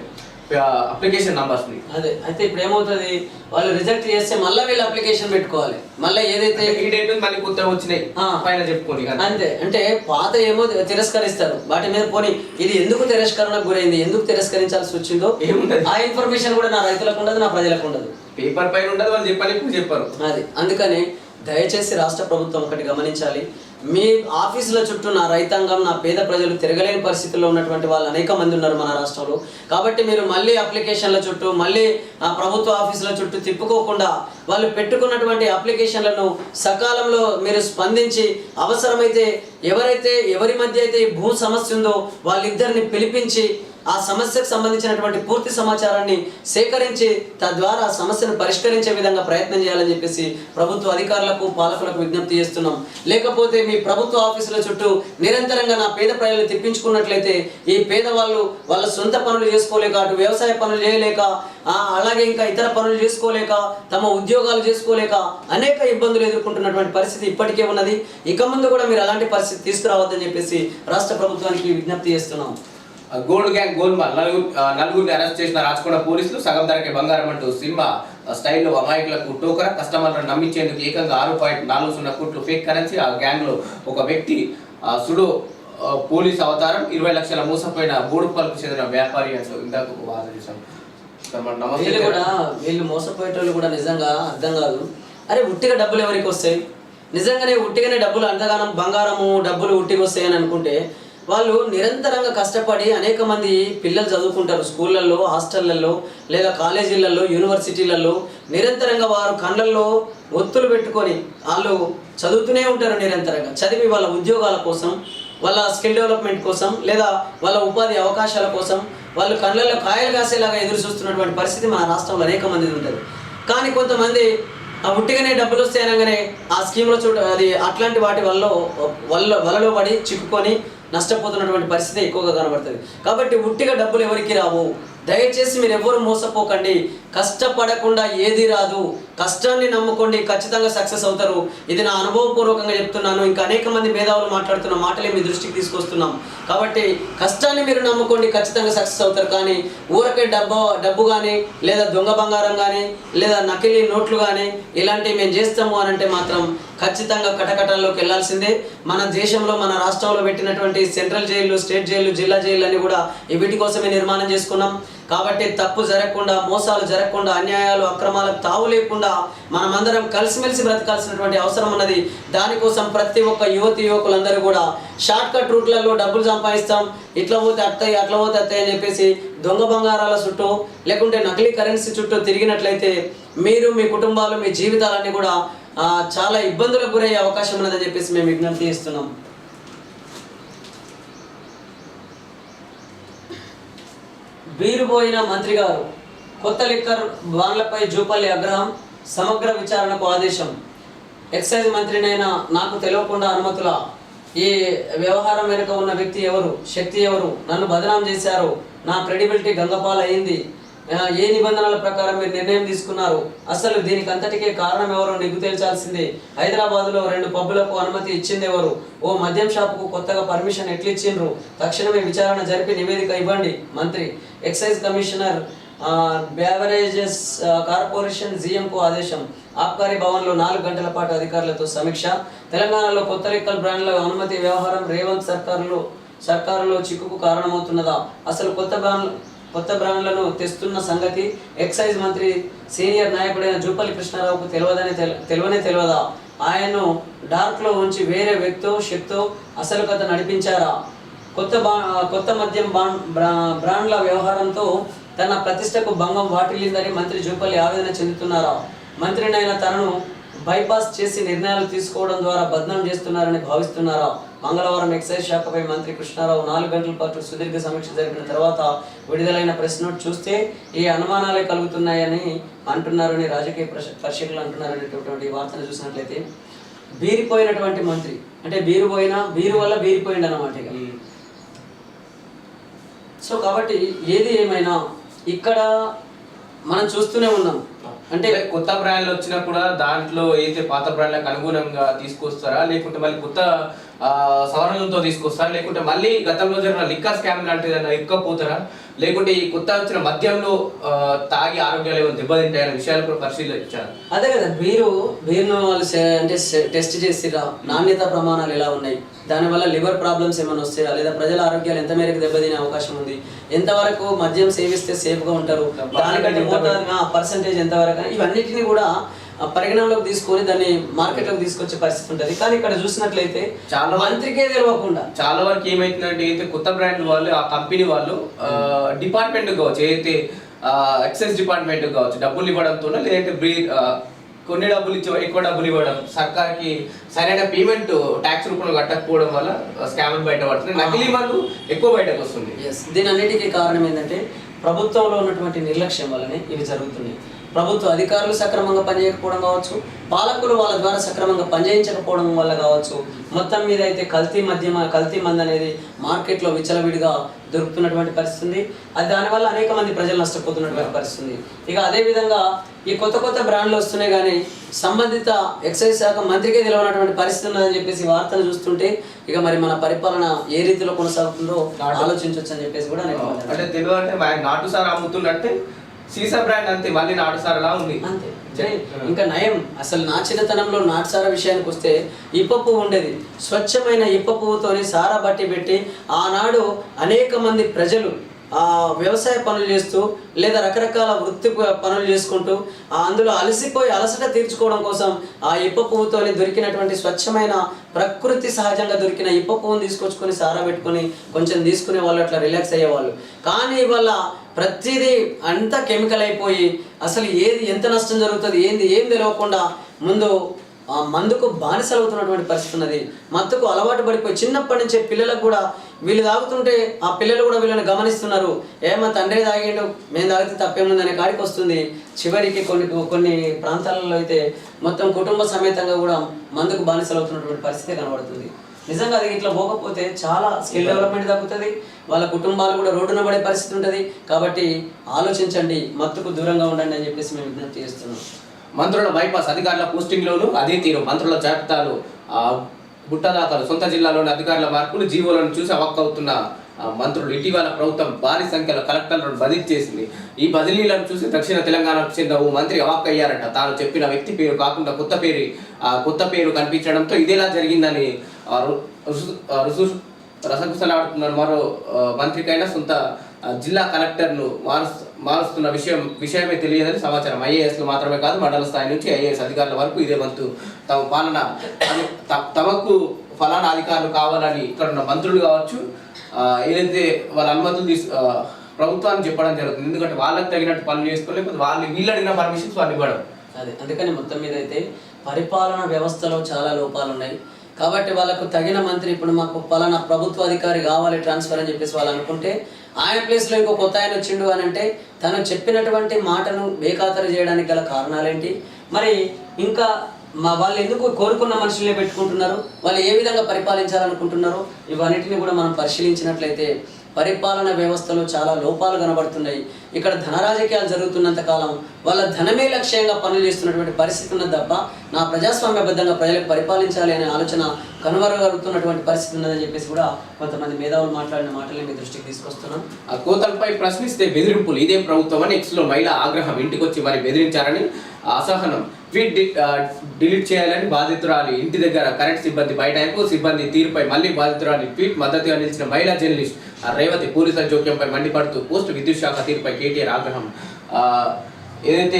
అప్లికేషన్ నంబర్స్. అదే అయితే ఇప్పుడు ఏమవుతుంది, వాళ్ళు రిజెక్ట్ చేస్తే మళ్ళీ వీళ్ళు అప్లికేషన్ పెట్టుకోవాలి. మళ్ళీ ఏదైతే ఈ డేట్ మళ్ళీ కొత్తగా వచ్చినాయి పైన చెప్పుకోండి అంతే. అంటే పాత ఏమో తిరస్కరిస్తారు, వాటి మీద పోనీ ఇది ఎందుకు తిరస్కరణకు గురైంది, ఎందుకు తిరస్కరించాల్సి వచ్చిందో ఏముంటది ఆ ఇన్ఫర్మేషన్ కూడా నా రైతులకు ఉండదు, నా ప్రజలకు ఉండదు, పేపర్ పైన ఉండదు, వాళ్ళు చెప్పారు. అది అందుకని దయచేసి రాష్ట్ర ప్రభుత్వం ఒకటి గమనించాలి. మీ ఆఫీసుల చుట్టూ నా రైతాంగం, నా పేద ప్రజలు తిరగలేని పరిస్థితుల్లో ఉన్నటువంటి వాళ్ళు అనేక మంది ఉన్నారు మన రాష్ట్రంలో. కాబట్టి మీరు మళ్ళీ అప్లికేషన్ల చుట్టూ, మళ్ళీ ప్రభుత్వ ఆఫీసుల చుట్టూ తిప్పుకోకుండా వాళ్ళు పెట్టుకున్నటువంటి అప్లికేషన్లను సకాలంలో మీరు స్పందించి అవసరమైతే ఎవరి మధ్య అయితే ఈ భూ సమస్య ఉందో వాళ్ళిద్దరిని పిలిపించి ఆ సమస్యకు సంబంధించినటువంటి పూర్తి సమాచారాన్ని సేకరించి తద్వారా ఆ సమస్యను పరిష్కరించే విధంగా ప్రయత్నం చేయాలని చెప్పేసి ప్రభుత్వ అధికారులకు పాలకులకు విజ్ఞప్తి చేస్తున్నాం. లేకపోతే మీ ప్రభుత్వ ఆఫీసుల చుట్టూ నిరంతరంగా నా పేద ప్రజలు తిప్పించుకున్నట్లయితే ఈ పేదవాళ్ళు వాళ్ళ సొంత పనులు చేసుకోలేక, అటు వ్యవసాయ పనులు చేయలేక, అలాగే ఇంకా ఇతర పనులు చేసుకోలేక, తమ ఉద్యోగాలు చేసుకోలేక అనేక ఇబ్బందులు ఎదుర్కొంటున్నటువంటి పరిస్థితి ఇప్పటికే ఉన్నది. ఇక ముందు కూడా మీరు అలాంటి పరిస్థితి తీసుకురావద్దని చెప్పేసి రాష్ట్ర ప్రభుత్వానికి విజ్ఞప్తి చేస్తున్నాం. గోల్డ్ గ్యాంగ్ గోల్మాల్ నలుగురిని అరెస్ట్ చేసిన రాచకొండ పోలీసులు. సగం ధరకే బంగారం అంటూ సినిమా స్టైల్లో అమాయకులకు టోకర, కస్టమర్లను నమ్మించేందుకు ఏకంగా 6.40 కోట్లు ఫేక్ కరెన్సీ. ఆ గ్యాంగ్ లో ఒక వ్యక్తి సుడో పోలీస్ అవతారం, 20 లక్షల మోసపోయిన బోడుపల్లికి చెందిన వ్యాపారి అంటూ ఇందాక వాదన చేశాం. వీళ్ళు మోసపోయేటోళ్ళు కూడా నిజంగా అర్థం కాదు. అరే ఉట్టిగా డబ్బులు ఎవరికి వస్తాయి? నిజంగానే ఉట్టిగానే డబ్బులు అంతగానం బంగారము డబ్బులు ఉట్టిగా వస్తాయని అనుకుంటే వాళ్ళు నిరంతరంగా కష్టపడి అనేక మంది పిల్లలు చదువుకుంటారు స్కూళ్ళల్లో, హాస్టళ్లలో, లేదా కాలేజీలలో, యూనివర్సిటీలలో. నిరంతరంగా వారు కళ్ళల్లో ఒత్తులు పెట్టుకొని వాళ్ళు చదువుతూనే ఉంటారు. నిరంతరంగా చదివి వాళ్ళ ఉద్యోగాల కోసం, వాళ్ళ స్కిల్ డెవలప్మెంట్ కోసం, లేదా వాళ్ళ ఉపాధి అవకాశాల కోసం వాళ్ళు కళ్ళల్లో కాయలు కాసేలాగా ఎదురు చూస్తున్నటువంటి పరిస్థితి మన రాష్ట్రంలో అనేక మంది ఉంటుంది. కానీ కొంతమంది ఆ ఉట్టిగానే డబ్బులు వస్తాయనగానే ఆ స్కీమ్లో అది అట్లాంటి వాటి వలలో పడి చిక్కుకొని నష్టపోతున్నటువంటి పరిస్థితి ఎక్కువగా కనబడుతుంది. కాబట్టి ఉట్టిగా డబ్బులు ఎవరికి రావు. దయచేసి మీరు ఎవరు మోసపోకండి. కష్టపడకుండా ఏది రాదు. కష్టాన్ని నమ్ముకోండి, ఖచ్చితంగా సక్సెస్ అవుతారు. ఇది నా అనుభవపూర్వకంగా చెప్తున్నాను. ఇంకా అనేక మంది మేధావులు మాట్లాడుతున్న మాటలే మీ దృష్టికి తీసుకొస్తున్నాం. కాబట్టి కష్టాన్ని మీరు నమ్ముకోండి, ఖచ్చితంగా సక్సెస్ అవుతారు. కానీ ఊరకే డబ్బు కానీ, లేదా దొంగ బంగారం కానీ, లేదా నకిలీ నోట్లు కానీ ఇలాంటివి మేము చేస్తాము అని అంటే మాత్రం ఖచ్చితంగా కటకటాల్లోకి వెళ్లాల్సిందే. మన దేశంలో, మన రాష్ట్రంలో పెట్టినటువంటి సెంట్రల్ జైలు, స్టేట్ జైలు, జిల్లా జైలు అన్ని కూడా వీటి కోసమే నిర్మాణం చేసుకున్నాం. కాబట్టి తప్పు జరగకుండా, మోసాలు జరగకుండా, అన్యాయాలు అక్రమాలకు తావు లేకుండా మనమందరం కలిసిమెలిసి బ్రతకాల్సినటువంటి అవసరం ఉన్నది. దానికోసం ప్రతి ఒక్క యువకులందరూ కూడా షార్ట్ కట్ రూట్లలో డబ్బులు సంపాదిస్తాం, ఇట్లా పోతే అత్తయ్య, అట్లా పోతే అత్తయ్య అని చెప్పేసి దొంగ బంగారాల చుట్టూ లేకుంటే నకిలీ కరెన్సీ చుట్టూ తిరిగినట్లయితే మీరు, మీ కుటుంబాలు, మీ జీవితాలన్నీ కూడా చాలా ఇబ్బందులకు గురయ్యే అవకాశం ఉన్నదని చెప్పేసి మేము విజ్ఞప్తి చేస్తున్నాం. బీరుబోయిన మంత్రి గారు, కొత్త లిక్కర్ బాన్లపై జూపల్లి అగ్రహం, సమగ్ర విచారణకు ఆదేశం. ఎక్సైజ్ మంత్రినైనా నాకు తెలియకుండా అనుమతుల? ఈ వ్యవహారం వెనుక ఉన్న వ్యక్తి ఎవరు, శక్తి ఎవరు? నన్ను బదనాం చేశారు, నా క్రెడిబిలిటీ గంగపాల అయింది. ఏ నిబంధనల ప్రకారం మీరు నిర్ణయం తీసుకున్నారు? అసలు దీనికి అంతటికే కారణం ఎవరో నిగ్గు తేల్చాల్సిందే. హైదరాబాద్లో 2 పబ్బులకు అనుమతి ఇచ్చింది ఎవరు? ఓ మద్యం షాపుకు కొత్తగా పర్మిషన్ ఎట్లు ఇచ్చిండ్రు? తక్షణమే విచారణ జరిపి నివేదిక ఇవ్వండి. మంత్రి. ఎక్సైజ్ కమిషనర్ బ్యావరేజెస్ కార్పొరేషన్ జీఎంకు ఆదేశం. ఆబ్కారీ భవన్లో 4 గంటల పాటు అధికారులతో సమీక్ష. తెలంగాణలో కొత్త లిక్కర్ బ్రాండ్ల అనుమతి వ్యవహారం రేవంత్ సర్కారులో చిక్కుకు కారణమవుతున్నదా? అసలు కొత్త బ్రాండ్లను తెస్తున్న సంగతి ఎక్సైజ్ మంత్రి సీనియర్ నాయకుడైన జూపల్లి కృష్ణారావుకు తెలియదా? ఆయన్ను డార్క్లో ఉంచి వేరే వ్యక్తో శక్తో అసలు కథ నడిపించారా? కొత్త మద్యం బ్రాండ్ల వ్యవహారంతో తన ప్రతిష్టకు భంగం వాటిల్లిందని మంత్రి జూపల్లి ఆవేదన చెందుతున్నారా? మంత్రినైన తనను బైపాస్ చేసి నిర్ణయాలు తీసుకోవడం ద్వారా బద్నాం చేస్తున్నారని భావిస్తున్నారా? మంగళవారం ఎక్సైజ్ శాఖపై మంత్రి కృష్ణారావు 4 గంటల పాటు సుదీర్ఘ సమీక్ష జరిపిన తర్వాత విడుదలైన ప్రెస్ నోట్ చూస్తే ఈ అనుమానాలే కలుగుతున్నాయని అంటున్నారని రాజకీయ పరిశీలకులు అంటున్నారనేటువంటి వార్తను చూసినట్లయితే బీరిపోయినటువంటి మంత్రి అంటే బీరు వల్ల బీరిపోయింది అన్నమాట. సో కాబట్టి ఏది ఏమైనా ఇక్కడ మనం చూస్తూనే ఉన్నాం. అంటే కొత్త బ్రాండ్లు వచ్చినా కూడా దాంట్లో అయితే పాత బ్రాండ్లకు అనుగుణంగా తీసుకొస్తారా, లేకుంటే మళ్ళీ కొత్త సవరణలతో తీసుకొస్తారా, లేకుంటే మళ్ళీ గతంలో జరిగిన లిక్కర్ స్కామ్ లాంటిది ఎక్కపోతారా, లేకుంటే ఈ కొత్త వచ్చిన మద్యంలో తాగి ఆరోగ్యాలు ఏమైనా దెబ్బతింటాయనే విషయాలు కూడా పరిశీలించారు. అదే కదా బీరును వాళ్ళు అంటే టెస్ట్ చేసిరా, నాణ్యత ప్రమాణాలు ఎలా ఉన్నాయి, దానివల్ల లివర్ ప్రాబ్లమ్స్ ఏమైనా వస్తాయా, లేదా ప్రజల ఆరోగ్యాలు ఎంత మేరకు దెబ్బతినే అవకాశం ఉంది, ఎంతవరకు మద్యం సేవిస్తే సేఫ్గా ఉంటారు, దానికంటే పర్సంటేజ్ ఎంతవరకు, ఇవన్నిటిని కూడా పరిగణనలోకి తీసుకొని దాన్ని మార్కెట్లోకి తీసుకొచ్చే పరిస్థితి ఉంటుంది. కానీ ఇక్కడ చూసినట్లయితే చాలా మంత్రికే తెలియకుండా చాలా వరకు ఏమైతుందంటే అయితే కొత్త బ్రాండ్ వాళ్ళు ఆ కంపెనీ వాళ్ళు డిపార్ట్మెంట్ కావచ్చు, ఏదైతే ఎక్సైజ్ డిపార్ట్మెంట్ కావచ్చు డబ్బులు ఇవ్వడంతో, లేదంటే కొన్ని డబ్బులు ఇచ్చి ఎక్కువ డబ్బులు ఇవ్వడం, సర్కార్కి సరైన పేమెంట్ ట్యాక్స్ రూపంలో కట్టకపోవడం వల్ల స్కామ్లు బయటపడుతున్నాయి, నకిలీ వాళ్ళు ఎక్కువ బయటకు వస్తుంది. దీని అన్నిటికీ కారణం ఏంటంటే ప్రభుత్వంలో ఉన్నటువంటి నిర్లక్ష్యం వల్లనే ఇవి జరుగుతున్నాయి. ప్రభుత్వ అధికారులు సక్రమంగా పనిచేయకపోవడం కావచ్చు, పాలకులు వాళ్ళ ద్వారా సక్రమంగా పనిచేయించకపోవడం వల్ల కావచ్చు, మొత్తం మీద అయితే కల్తీ మందు అనేది మార్కెట్లో విచ్చలవిడిగా దొరుకుతున్నటువంటి పరిస్థితి ఉంది. అది దానివల్ల అనేక మంది ప్రజలు నష్టపోతున్నటువంటి పరిస్థితి ఉంది. ఇక అదేవిధంగా ఈ కొత్త బ్రాండ్లు వస్తున్నాయి కానీ సంబంధిత ఎక్సైజ్ శాఖ మంత్రికే తెలియనటువంటి పరిస్థితి ఉన్నదని చెప్పేసి వార్తలు చూస్తుంటే ఇక మరి మన పరిపాలన ఏ రీతిలో కొనసాగుతుందో ఆలోచించవచ్చు అని చెప్పేసి కూడా అంటే తెలియదు. అంటే నాటు సార్ అమ్ముతున్నట్టే సీసా బ్రాండ్ అంతే, మళ్ళీ నాటుసారలా ఉంది అంతే. ఇంకా నయం, అసలు నా చిన్నతనంలో నాటుసార విషయానికి వస్తే ఇప్ప పువ్వు ఉండేది. స్వచ్ఛమైన ఇప్ప పువ్వుతోని సారా బట్టి పెట్టి ఆనాడు అనేక మంది ప్రజలు వ్యవసాయ పనులు చేస్తూ లేదా రకరకాల వృత్తి పనులు చేసుకుంటూ అందులో అలసిపోయి అలసట తీర్చుకోవడం కోసం ఆ ఇప్ప పువ్వుతోని దొరికినటువంటి స్వచ్ఛమైన ప్రకృతి సహజంగా దొరికిన ఇప్ప పువ్వుని తీసుకొచ్చుకొని సారా పెట్టుకొని కొంచెం తీసుకునే వాళ్ళు, అట్లా రిలాక్స్ అయ్యేవాళ్ళు. కానీ ఇవాళ ప్రతిదీ అంతా కెమికల్ అయిపోయి అసలు ఏది ఎంత నష్టం జరుగుతుంది ఏం తెలియకుండా ముందు మందుకు బానిసలవుతున్నటువంటి పరిస్థితి ఉన్నది. మత్తుకు అలవాటు పడిపోయి చిన్నప్పటి నుంచే పిల్లలకు కూడా వీళ్ళు తాగుతుంటే ఆ పిల్లలు కూడా వీళ్ళని గమనిస్తున్నారు. మా తండ్రి తాగిండు, మేము తాగితే తప్పేముందనే కాడికి వస్తుంది. చివరికి కొన్ని ప్రాంతాలలో అయితే మొత్తం కుటుంబ సమేతంగా కూడా మందుకు బానిసలవుతున్నటువంటి పరిస్థితి కనబడుతుంది. నిజంగా అది ఇట్లా పోకపోతే చాలా స్కిల్ డెవలప్మెంట్ తగ్గుతుంది, వాళ్ళ కుటుంబాలు కూడా రోడ్డున పడే పరిస్థితి ఉంటుంది. కాబట్టి ఆలోచించండి, మత్తుకు దూరంగా ఉండండి అని చెప్పేసి మేము విజ్ఞప్తి చేస్తున్నాం. మంత్రుల బైపాస్ అధికారుల పోస్టింగ్లోనూ అదే తీరు. మంత్రుల జాబితాలు బుట్టదాఖలు, సొంత జిల్లాలోని అధికారుల మార్పులు, జీవోలను చూసి అవక్కవుతున్న మంత్రులు. ఇటీవల ప్రభుత్వం భారీ సంఖ్యలో కలెక్టర్లను బదిలీ చేసింది. ఈ బదిలీలను చూసి దక్షిణ తెలంగాణకు చెందిన ఓ మంత్రి అవాక్కయ్యారట. తాను చెప్పిన వ్యక్తి పేరు కాకుండా కొత్త పేరు కనిపించడంతో ఇదేలా జరిగిందని రసగుసలాడుతున్నారు. మరో మంత్రికైనా సొంత జిల్లా కలెక్టర్ను మారుస్తున్న విషయమే తెలియదని సమాచారం. ఐఏఎస్లు మాత్రమే కాదు, మండల స్థాయి నుంచి ఐఏఎస్ అధికారుల వరకు ఇదే వంతు తమకు ఫలానా అధికారులు కావాలని ఇక్కడ ఉన్న మంత్రులు కావచ్చు ఏదైతే వాళ్ళ అనుమతులు ప్రభుత్వానికి చెప్పడం జరుగుతుంది. ఎందుకంటే వాళ్ళకి తగినట్టు పనులు చేసుకోలేకపోతే వీళ్ళు అడిగిన పర్మిషన్స్ వాళ్ళు ఇవ్వడం. అదే అందుకని మొత్తం మీద అయితే పరిపాలన వ్యవస్థలో చాలా లోపాలు ఉన్నాయి. కాబట్టి వాళ్ళకు తగిన మంత్రి, ఇప్పుడు మాకు పలానా ప్రభుత్వ అధికారి కావాలి ట్రాన్స్ఫర్ అని చెప్పేసి వాళ్ళు అనుకుంటే ఆయన ప్లేస్లో ఇంకో కొత్త ఆయన వచ్చిండు అని అంటే తను చెప్పినటువంటి మాటను బేఖాతరు చేయడానికి గల కారణాలేంటి, మరి ఇంకా వాళ్ళు ఎందుకు కోరుకున్న మనుషులనే పెట్టుకుంటున్నారు, వాళ్ళు ఏ విధంగా పరిపాలించాలనుకుంటున్నారో ఇవన్నిటిని కూడా మనం పరిశీలించినట్లయితే పరిపాలన వ్యవస్థలో చాలా లోపాలు కనబడుతున్నాయి. ఇక్కడ ధన రాజకీయాలు జరుగుతున్నంత కాలం వాళ్ళ ధనమే లక్ష్యంగా పనులు చేస్తున్నటువంటి పరిస్థితి ఉన్నది తప్ప నా ప్రజాస్వామ్యబద్ధంగా ప్రజలకు పరిపాలించాలి అనే ఆలోచన కనుమరుగవుతున్నటువంటి పరిస్థితి ఉన్నదని చెప్పేసి కూడా కొంతమంది మేధావులు మాట్లాడిన మాటల్ని మీ దృష్టికి తీసుకొస్తున్నాం. ఆ కోతలపై ప్రశ్నిస్తే బెదిరింపులు, ఇదే ప్రభుత్వం అని ఎక్స్లో మహిళా ఆగ్రహం. ఇంటికి వచ్చి మరి బెదిరించారని అసహనం. ట్వీట్ డిలీట్ చేయాలని బాధితురాలి ఇంటి దగ్గర కరెంట్ సిబ్బంది బైఠాయింపు, సిబ్బంది తీరుపై మళ్ళీ బాధితురాలి ట్వీట్. మద్దతుగా నిలిచిన మహిళా జర్నలిస్ట్ రేవతి పోలీసుల జోక్యంపై మండిపడుతూ పోస్ట్. విద్యుత్ శాఖ తీరుపై కేటీఆర్ ఆగ్రహం. ఏదైతే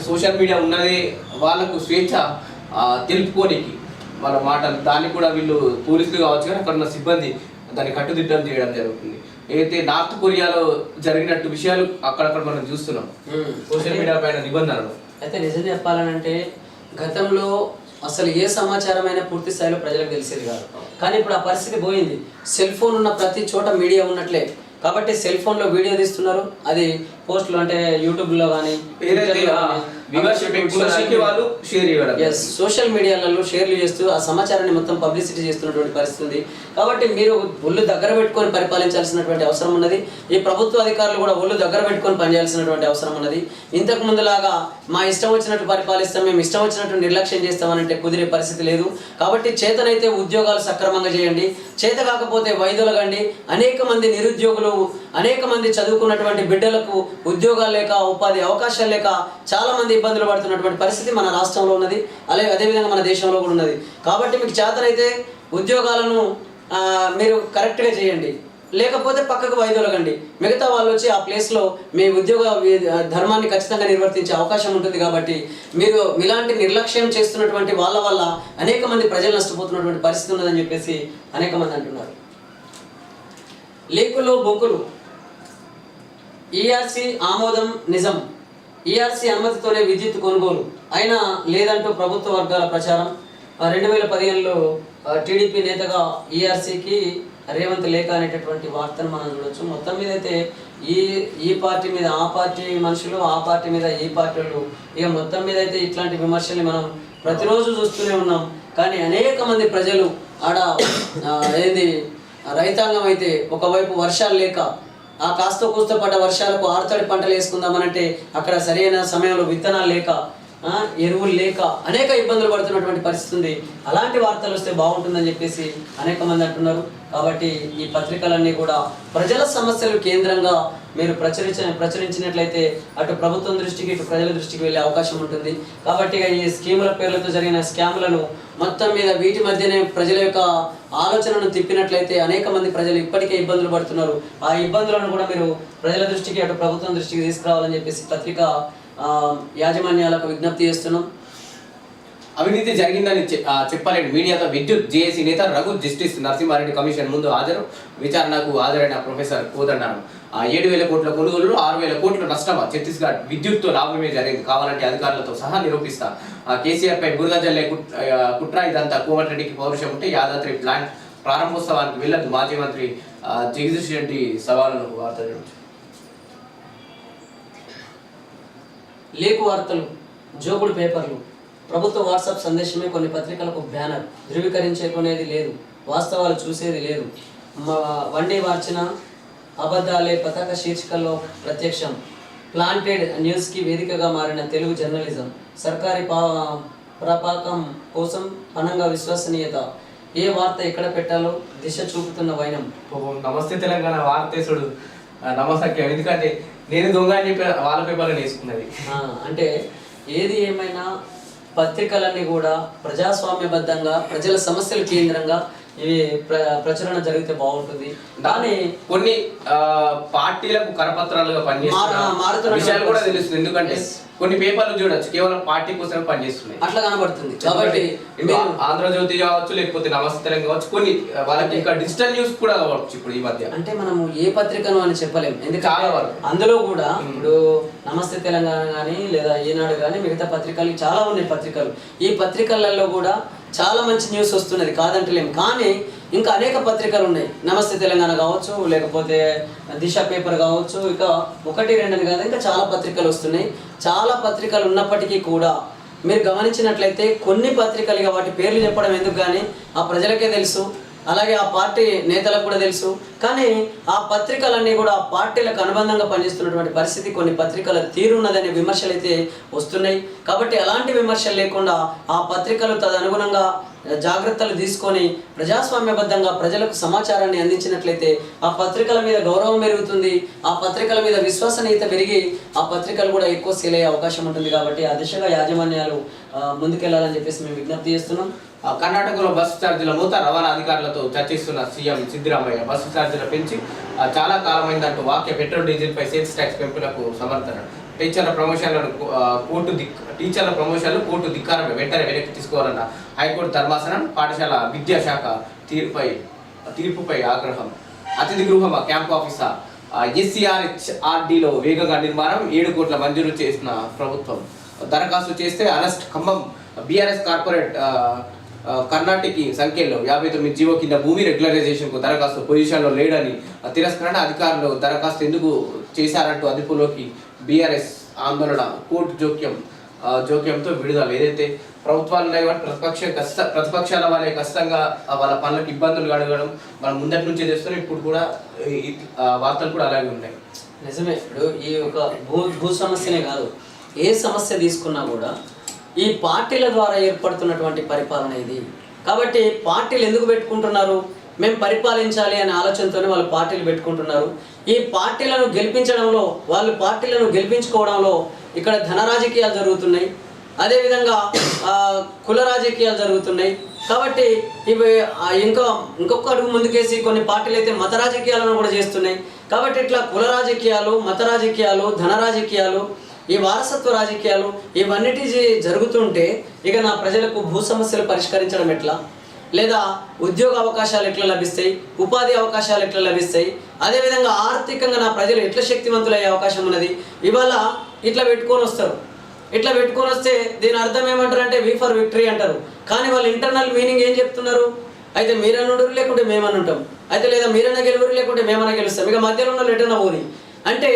సోషల్ మీడియా ఉన్నది వాళ్ళకు స్వేచ్ఛ తెలుపుకోనికి వాళ్ళ మాటలు, దాన్ని కూడా వీళ్ళు పోలీసులు కావచ్చు కానీ అక్కడ ఉన్న సిబ్బంది దాన్ని కట్టుదిట్టం చేయడం జరుగుతుంది. ఏదైతే నార్త్ కొరియాలో జరిగినట్టు విషయాలు అక్కడక్కడ మనం చూస్తున్నాం సోషల్ మీడియా పైన నిబంధనలు. అయితే నిజం చెప్పాలనంటే గతంలో అసలు ఏ సమాచారమైనా పూర్తి స్థాయిలో ప్రజలకు తెలిసేది కాదు. కానీ ఇప్పుడు ఆ పరిస్థితి పోయింది. సెల్ ఫోన్ ఉన్న ప్రతి చోట మీడియా ఉన్నట్లే. కాబట్టి సెల్ ఫోన్లో వీడియో తీస్తున్నారు, అది పోస్టులు అంటే యూట్యూబ్లో కానీ సోషల్ మీడియాలలో షేర్లు చేస్తూ ఆ సమాచారాన్ని మొత్తం పబ్లిసిటీ చేస్తున్నటువంటి పరిస్థితి ఉంది. కాబట్టి మీరు ఒళ్ళు దగ్గర పెట్టుకొని పరిపాలించాల్సినటువంటి అవసరం ఉన్నది. ఈ ప్రభుత్వ అధికారులు కూడా ఒళ్ళు దగ్గర పెట్టుకొని పనిచేయాల్సినటువంటి అవసరం ఉన్నది. ఇంతకు ముందులాగా మా ఇష్టం వచ్చినట్టు పరిపాలిస్తాం, మేము ఇష్టం వచ్చినట్టు నిర్లక్ష్యం చేస్తామనంటే కుదిరే పరిస్థితి లేదు. కాబట్టి చేతనైతే ఉద్యోగాలు సక్రమంగా చేయండి, చేత కాకపోతే వైదొలగండి. అనేక మంది నిరుద్యోగులు, అనేక మంది చదువుకున్నటువంటి బిడ్డలకు ఉద్యోగాలు లేక, ఉపాధి అవకాశాలు లేక చాలా మంది ఇబ్బందులు పడుతున్నటువంటి పరిస్థితి మన రాష్ట్రంలో ఉన్నది, అదేవిధంగా మన దేశంలో కూడా ఉన్నది. కాబట్టి మీకు చేతనైతే ఉద్యోగాలను మీరు కరెక్ట్గా చేయండి, లేకపోతే పక్కకు వైదొలగండి. మిగతా వాళ్ళు వచ్చి ఆ ప్లేస్లో మీ ఉద్యోగ ధర్మాన్ని ఖచ్చితంగా నిర్వర్తించే అవకాశం ఉంటుంది. కాబట్టి మీరు ఇలాంటి నిర్లక్ష్యం చేస్తున్నటువంటి వాళ్ళ వల్ల అనేక మంది ప్రజలు నష్టపోతున్నటువంటి పరిస్థితి ఉన్నదని చెప్పేసి అనేక మంది అంటున్నారు. లీకులు బొక్కులు, ఈఆర్సీ ఆమోదం నిజం. ఈఆర్సీ అనుమతితోనే విద్యుత్ కొనుగోలు అయినా లేదంటూ ప్రభుత్వ వర్గాల ప్రచారం. 2015లో టీడీపీ నేతగా ఈఆర్సీకి రేవంత్ లేఖ అనేటటువంటి వార్తను మనం చూడొచ్చు. మొత్తం మీద అయితే ఈ పార్టీ మీద ఆ పార్టీ మనుషులు, ఆ పార్టీ మీద ఈ పార్టీ వాళ్ళు, ఇక మొత్తం మీద అయితే ఇట్లాంటి విమర్శల్ని మనం ప్రతిరోజు చూస్తూనే ఉన్నాం. కానీ అనేక మంది ప్రజలు ఆడ రైతాంగం అయితే ఒకవైపు వర్షాలు లేక ఆ కాస్త కూస్త పడ్డ వర్షాలకు ఆరుతడి పంటలు వేసుకుందామనంటే అక్కడ సరైన సమయంలో విత్తనాలు లేక ఎరువులు లేక అనేక ఇబ్బందులు పడుతున్నటువంటి పరిస్థితి ఉంది. అలాంటి వార్తలు వస్తే బాగుంటుందని చెప్పేసి అనేక మంది అంటున్నారు. కాబట్టి ఈ పత్రికలన్నీ కూడా ప్రజల సమస్యలు కేంద్రంగా మీరు ప్రచురించినట్లయితే అటు ప్రభుత్వం దృష్టికి ఇటు ప్రజల దృష్టికి వెళ్ళే అవకాశం ఉంటుంది. కాబట్టి ఈ స్కీముల పేర్లతో జరిగిన స్కామ్లను మొత్తం మీద వీటి మధ్యనే ప్రజల యొక్క ఆలోచనను తిప్పినట్లయితే అనేక మంది ప్రజలు ఇప్పటికే ఇబ్బందులు పడుతున్నారు. ఆ ఇబ్బందులను కూడా మీరు ప్రజల దృష్టికి అటు ప్రభుత్వం దృష్టికి తీసుకురావాలని చెప్పేసి పత్రిక యాజమాన్యాలకు విజ్ఞప్తి చేస్తున్నాం. అవినీతి జరిగిందని చెప్పలేని మీడియాతో విద్యుత్ జేఏసీ నేత రఘు జస్టిస్ నరసింహారెడ్డి కమిషన్ ముందు విచారణకు హాజరైన ప్రొఫెసర్ కోదండరాం 7,000 కోట్ల కొనుగోలు 6,000 కోట్ల నష్టమా ఛత్తీస్గఢ్ విద్యుత్తో లాభమే జరిగింది, కావాలంటే అధికారులతో సహా నిరూపిస్తా, కేసీఆర్ పై బురద జల్లే కుట్ర ఇదంతా, కోమటిరెడ్డికి పౌరుషం ఉంటే యాదాద్రి ప్లాంట్ ప్రారంభోత్సవానికి వెళ్ళదు, మాజీ మంత్రి జగదీష్ రెడ్డి సవాలును వార్త. లేకు వార్తలు, జోకుడు పేపర్లు, ప్రభుత్వ వాట్సాప్ సందేశమే కొన్ని పత్రికలకు బ్యానర్, ధృవీకరించేకునేది లేదు, వాస్తవాలు చూసేది లేదు, వండి మార్చిన అబద్ధాలే పతాక శీర్షికల్లో ప్రత్యక్షం, ప్లాంటెడ్ న్యూస్కి వేదికగా మారిన తెలుగు జర్నలిజం, సర్కారీ ప్రాపకం కోసం పనంగా విశ్వసనీయత, ఏ వార్త ఎక్కడ పెట్టాలో దిశ చూపుతున్న వైనం. నమస్తే తెలంగాణ వార్తేసుడు నమసక్యం, ఎందుకంటే నేను దొంగ అని చెప్పి వాళ్ళ పేపర్లో వేసుకున్నది. అంటే ఏది ఏమైనా పత్రికలన్నీ కూడా ప్రజాస్వామ్యబద్ధంగా ప్రజల సమస్యల కేంద్రంగా ఇవి ప్రచురణ జరిగితే బాగుంటుంది. కానీ కొన్ని పార్టీలకు కరపత్రాలుగా పనిచేస్తున్న విషయాలు కూడా తెలుస్తుంది. ఎందుకంటే కొన్ని పేపర్లు చూడొచ్చు కేవలం పార్టీ కోసం పనిచేస్తున్నాయి, అట్లా కనబడుతుంది. కాబట్టి ఆంధ్రజ్యోతి కావచ్చు, లేకపోతే నమస్తే తెలంగాణ కావచ్చు, కొన్ని వాళ్ళకి ఇంకా డిజిటల్ న్యూస్ కూడా కావచ్చు. ఇప్పుడు ఈ మధ్య అంటే మనము ఏ పత్రికను అని చెప్పలేము, ఎందుకంటే అందులో కూడా ఇప్పుడు నమస్తే తెలంగాణ కానీ లేదా ఈనాడు కానీ మిగతా పత్రికలు చాలా ఉన్నాయి. పత్రికలు ఈ పత్రికలలో కూడా చాలా మంచి న్యూస్ వస్తున్నది, కాదంటలేము. కానీ ఇంకా అనేక పత్రికలు ఉన్నాయి, నమస్తే తెలంగాణ కావచ్చు, లేకపోతే దిశ పేపర్ కావచ్చు, ఇక 1, 2 అని కాదు, ఇంకా చాలా పత్రికలు వస్తున్నాయి. చాలా పత్రికలు ఉన్నప్పటికీ కూడా మీరు గమనించినట్లయితే కొన్ని పత్రికలుగా వాటి పేర్లు చెప్పడం ఎందుకు, కానీ ఆ ప్రజలకే తెలుసు, అలాగే ఆ పార్టీ నేతలకు కూడా తెలుసు. కానీ ఆ పత్రికలన్నీ కూడా ఆ పార్టీలకు అనుబంధంగా పనిచేస్తున్నటువంటి పరిస్థితి, కొన్ని పత్రికల తీరున్నదనే విమర్శలు అయితే వస్తున్నాయి. కాబట్టి అలాంటి విమర్శలు లేకుండా ఆ పత్రికలు తదనుగుణంగా జాగ్రత్తలు తీసుకొని ప్రజాస్వామ్యబద్ధంగా ప్రజలకు సమాచారాన్ని అందించినట్లయితే ఆ పత్రికల మీద గౌరవం పెరుగుతుంది, ఆ పత్రికల మీద విశ్వసనీయత పెరిగి ఆ పత్రికలు కూడా ఎక్కువ సేల్ అయ్యే అవకాశం ఉంటుంది. కాబట్టి ఆ దిశగా యాజమాన్యాలు ముందుకెళ్లాలని చెప్పేసి మేము విజ్ఞప్తి చేస్తున్నాం. కర్ణాటకలో బస్సు ఛార్జీల మూత, రవాణా అధికారులతో చర్చిస్తున్న సీఎం సిద్ధరామయ్య. బస్సు ఛార్జీలు పెంచి చాలా కాలమైందంటూ వాక్య పెట్రోల్ డీజిల్ పై సేల్స్ ట్యాక్స్ పెంపులకు సమర్థన. టీచర్ల ప్రమోషన్లు కోర్టు ధిక్కారమే, వెంటనే వెనక్కి తీసుకోవాలన్న హైకోర్టు ధర్మాసనం. పాఠశాల విద్యాశాఖ తీర్పుపై ఆగ్రహం. అతిథి గృహం క్యాంప్ ఆఫీసర్ SCRHRDలో వేగంగా నిర్మాణం, 7 కోట్ల మంజూరు చేసిన ప్రభుత్వం. దరఖాస్తు చేస్తే arrest. Khammam BRS corporate Karnataka సంఖ్యలో 59 జీవో కింద భూమి రెగ్యులరైజేషన్కు దరఖాస్తు పొజిషన్లో లేడని తిరస్కరణ. అధికారులు దరఖాస్తు ఎందుకు చేశారంటూ అదుపులోకి BRS ఆందోళన. కోర్టు జోక్యంతో విడుదల. ఏదైతే ప్రభుత్వాలు ఉన్నాయి ప్రతిపక్షాల వాళ్ళే కష్టంగా వాళ్ళ పనులకు ఇబ్బందులు అడగడం మనం ముందటి నుంచే చేస్తున్నాం. ఇప్పుడు కూడా వార్తలు కూడా అలాగే ఉన్నాయి. నిజమే. ఇప్పుడు ఈ ఒక భూ సమస్యనే కాదు, ఏ సమస్య తీసుకున్నా కూడా ఈ పార్టీల ద్వారా ఏర్పడుతున్నటువంటి పరిపాలన ఇది. కాబట్టి పార్టీలు ఎందుకు పెట్టుకుంటున్నారు, మేము పరిపాలించాలి అనే ఆలోచనతోనే వాళ్ళు పార్టీలు పెట్టుకుంటున్నారు. ఈ పార్టీలను గెలిపించడంలో, వాళ్ళు పార్టీలను గెలిపించుకోవడంలో ఇక్కడ ధన రాజకీయాలు జరుగుతున్నాయి, అదేవిధంగా కుల రాజకీయాలు జరుగుతున్నాయి. కాబట్టి ఇవి ఇంకొక అడుగు ముందుకేసి కొన్ని పార్టీలు అయితే మత రాజకీయాలను కూడా చేస్తున్నాయి. కాబట్టి ఇట్లా కుల రాజకీయాలు, మత రాజకీయాలు, ధన రాజకీయాలు, ఈ వారసత్వ రాజకీయాలు ఇవన్నిటి జరుగుతుంటే ఇక నా ప్రజలకు భూ సమస్యలు పరిష్కరించడం ఎట్లా, లేదా ఉద్యోగ అవకాశాలు ఎట్లా లభిస్తాయి, ఉపాధి అవకాశాలు ఎట్లా లభిస్తాయి, అదేవిధంగా ఆర్థికంగా నా ప్రజలు ఎట్లా శక్తివంతులయ్యే అవకాశం ఉన్నది. ఇవాళ ఇట్లా పెట్టుకొని వస్తారు. ఇట్లా పెట్టుకొని వస్తే దీని అర్థం ఏమంటారు అంటే వి ఫర్ విక్టరీ అంటారు. కానీ వాళ్ళ ఇంటర్నల్ మీనింగ్ ఏం చెప్తున్నారు? అయితే మీరన్నుడు లేకుంటే మేమని ఉంటాం, అయితే లేదా మీరన్నా గెలువురు లేకుంటే మేమన్నా గెలుస్తాం, ఇక మధ్యలో ఉన్న లెటర్న పోని అంటే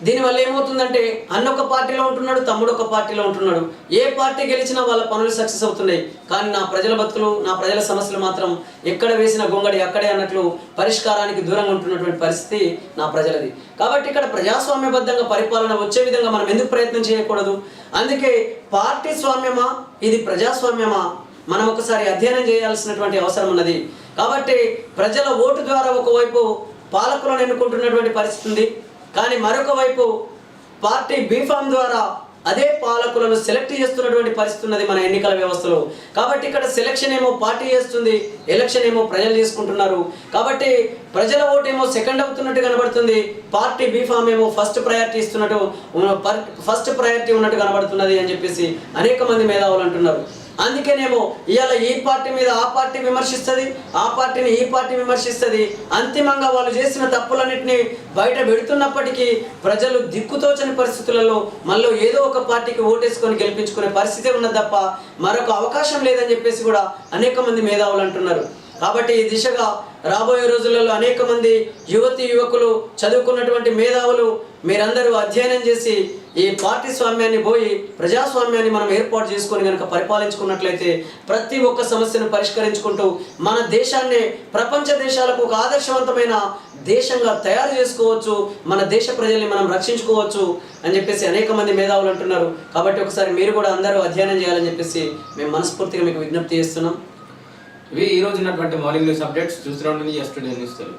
దీనివల్ల ఏమవుతుందంటే అన్న ఒక పార్టీలో ఉంటున్నాడు, తమ్ముడు ఒక పార్టీలో ఉంటున్నాడు. ఏ పార్టీ గెలిచినా వాళ్ళ పనులు సక్సెస్ అవుతున్నాయి. కానీ నా ప్రజల బతుకులు, నా ప్రజల సమస్యలు మాత్రం ఎక్కడ వేసిన గొంగడి అక్కడే అన్నట్లు పరిష్కారానికి దూరంగా ఉంటున్నటువంటి పరిస్థితి నా ప్రజలది. కాబట్టి ఇక్కడ ప్రజాస్వామ్యబద్ధంగా పరిపాలన వచ్చే విధంగా మనం ఎందుకు ప్రయత్నం చేయకూడదు? అందుకే పార్టీ స్వామ్యమా ఇది ప్రజాస్వామ్యమా మనం ఒకసారి అధ్యయనం చేయాల్సినటువంటి అవసరం ఉన్నది. కాబట్టి ప్రజల ఓటు ద్వారా ఒకవైపు పాలకులను ఎన్నుకుంటున్నటువంటి పరిస్థితి ఉంది, కానీ మరొక వైపు పార్టీ బీఫామ్ ద్వారా అదే పాలకులను సెలెక్ట్ చేస్తున్నటువంటి పరిస్థితి ఉన్నది మన ఎన్నికల వ్యవస్థలో. కాబట్టి ఇక్కడ సెలక్షన్ ఏమో పార్టీ చేస్తుంది, ఎలక్షన్ ఏమో ప్రజలు చేసుకుంటున్నారు. కాబట్టి ప్రజల ఓటు ఏమో సెకండ్ అవుతున్నట్టు కనబడుతుంది, పార్టీ బీఫామ్ ఏమో ఫస్ట్ ప్రయారిటీ ఉన్నట్టు కనబడుతున్నది అని చెప్పేసి అనేక మంది మేధావులు అంటున్నారు. అందుకేనేమో ఇవాళ ఈ పార్టీ మీద ఆ పార్టీ విమర్శిస్తుంది, ఆ పార్టీని ఈ పార్టీ విమర్శిస్తుంది. అంతిమంగా వాళ్ళు చేసిన తప్పులన్నింటినీ బయట పెడుతున్నప్పటికీ ప్రజలు దిక్కుతోచని పరిస్థితులలో మళ్ళీ ఏదో ఒక పార్టీకి ఓటేసుకొని గెలిపించుకునే పరిస్థితి ఉన్నది తప్ప మరొక అవకాశం లేదని చెప్పేసి కూడా అనేక మంది మేధావులు అంటున్నారు. కాబట్టి ఈ దిశగా రాబోయే రోజులలో అనేక మంది యువకులు, చదువుకున్నటువంటి మేధావులు మీరందరూ అధ్యయనం చేసి ఈ పార్టీ స్వామ్యాన్ని పోయి ప్రజాస్వామ్యాన్ని మనం ఏర్పాటు చేసుకొని కనుక పరిపాలించుకున్నట్లయితే ప్రతి ఒక్క సమస్యను పరిష్కరించుకుంటూ మన దేశాన్ని ప్రపంచ దేశాలకు ఒక ఆదర్శవంతమైన దేశంగా తయారు చేసుకోవచ్చు, మన దేశ ప్రజల్ని మనం రక్షించుకోవచ్చు అని చెప్పేసి అనేక మంది మేధావులు అంటున్నారు. కాబట్టి ఒకసారి మీరు కూడా అందరూ అధ్యయనం చేయాలని చెప్పేసి మేము మనస్ఫూర్తిగా మీకు విజ్ఞప్తి చేస్తున్నాం. ఇవి ఈ రోజు ఉన్నటువంటి మార్నింగ్ న్యూస్ అప్డేట్స్. చూస్తూ ఉండండి ఎస్టుడే న్యూస్ తెలుగు.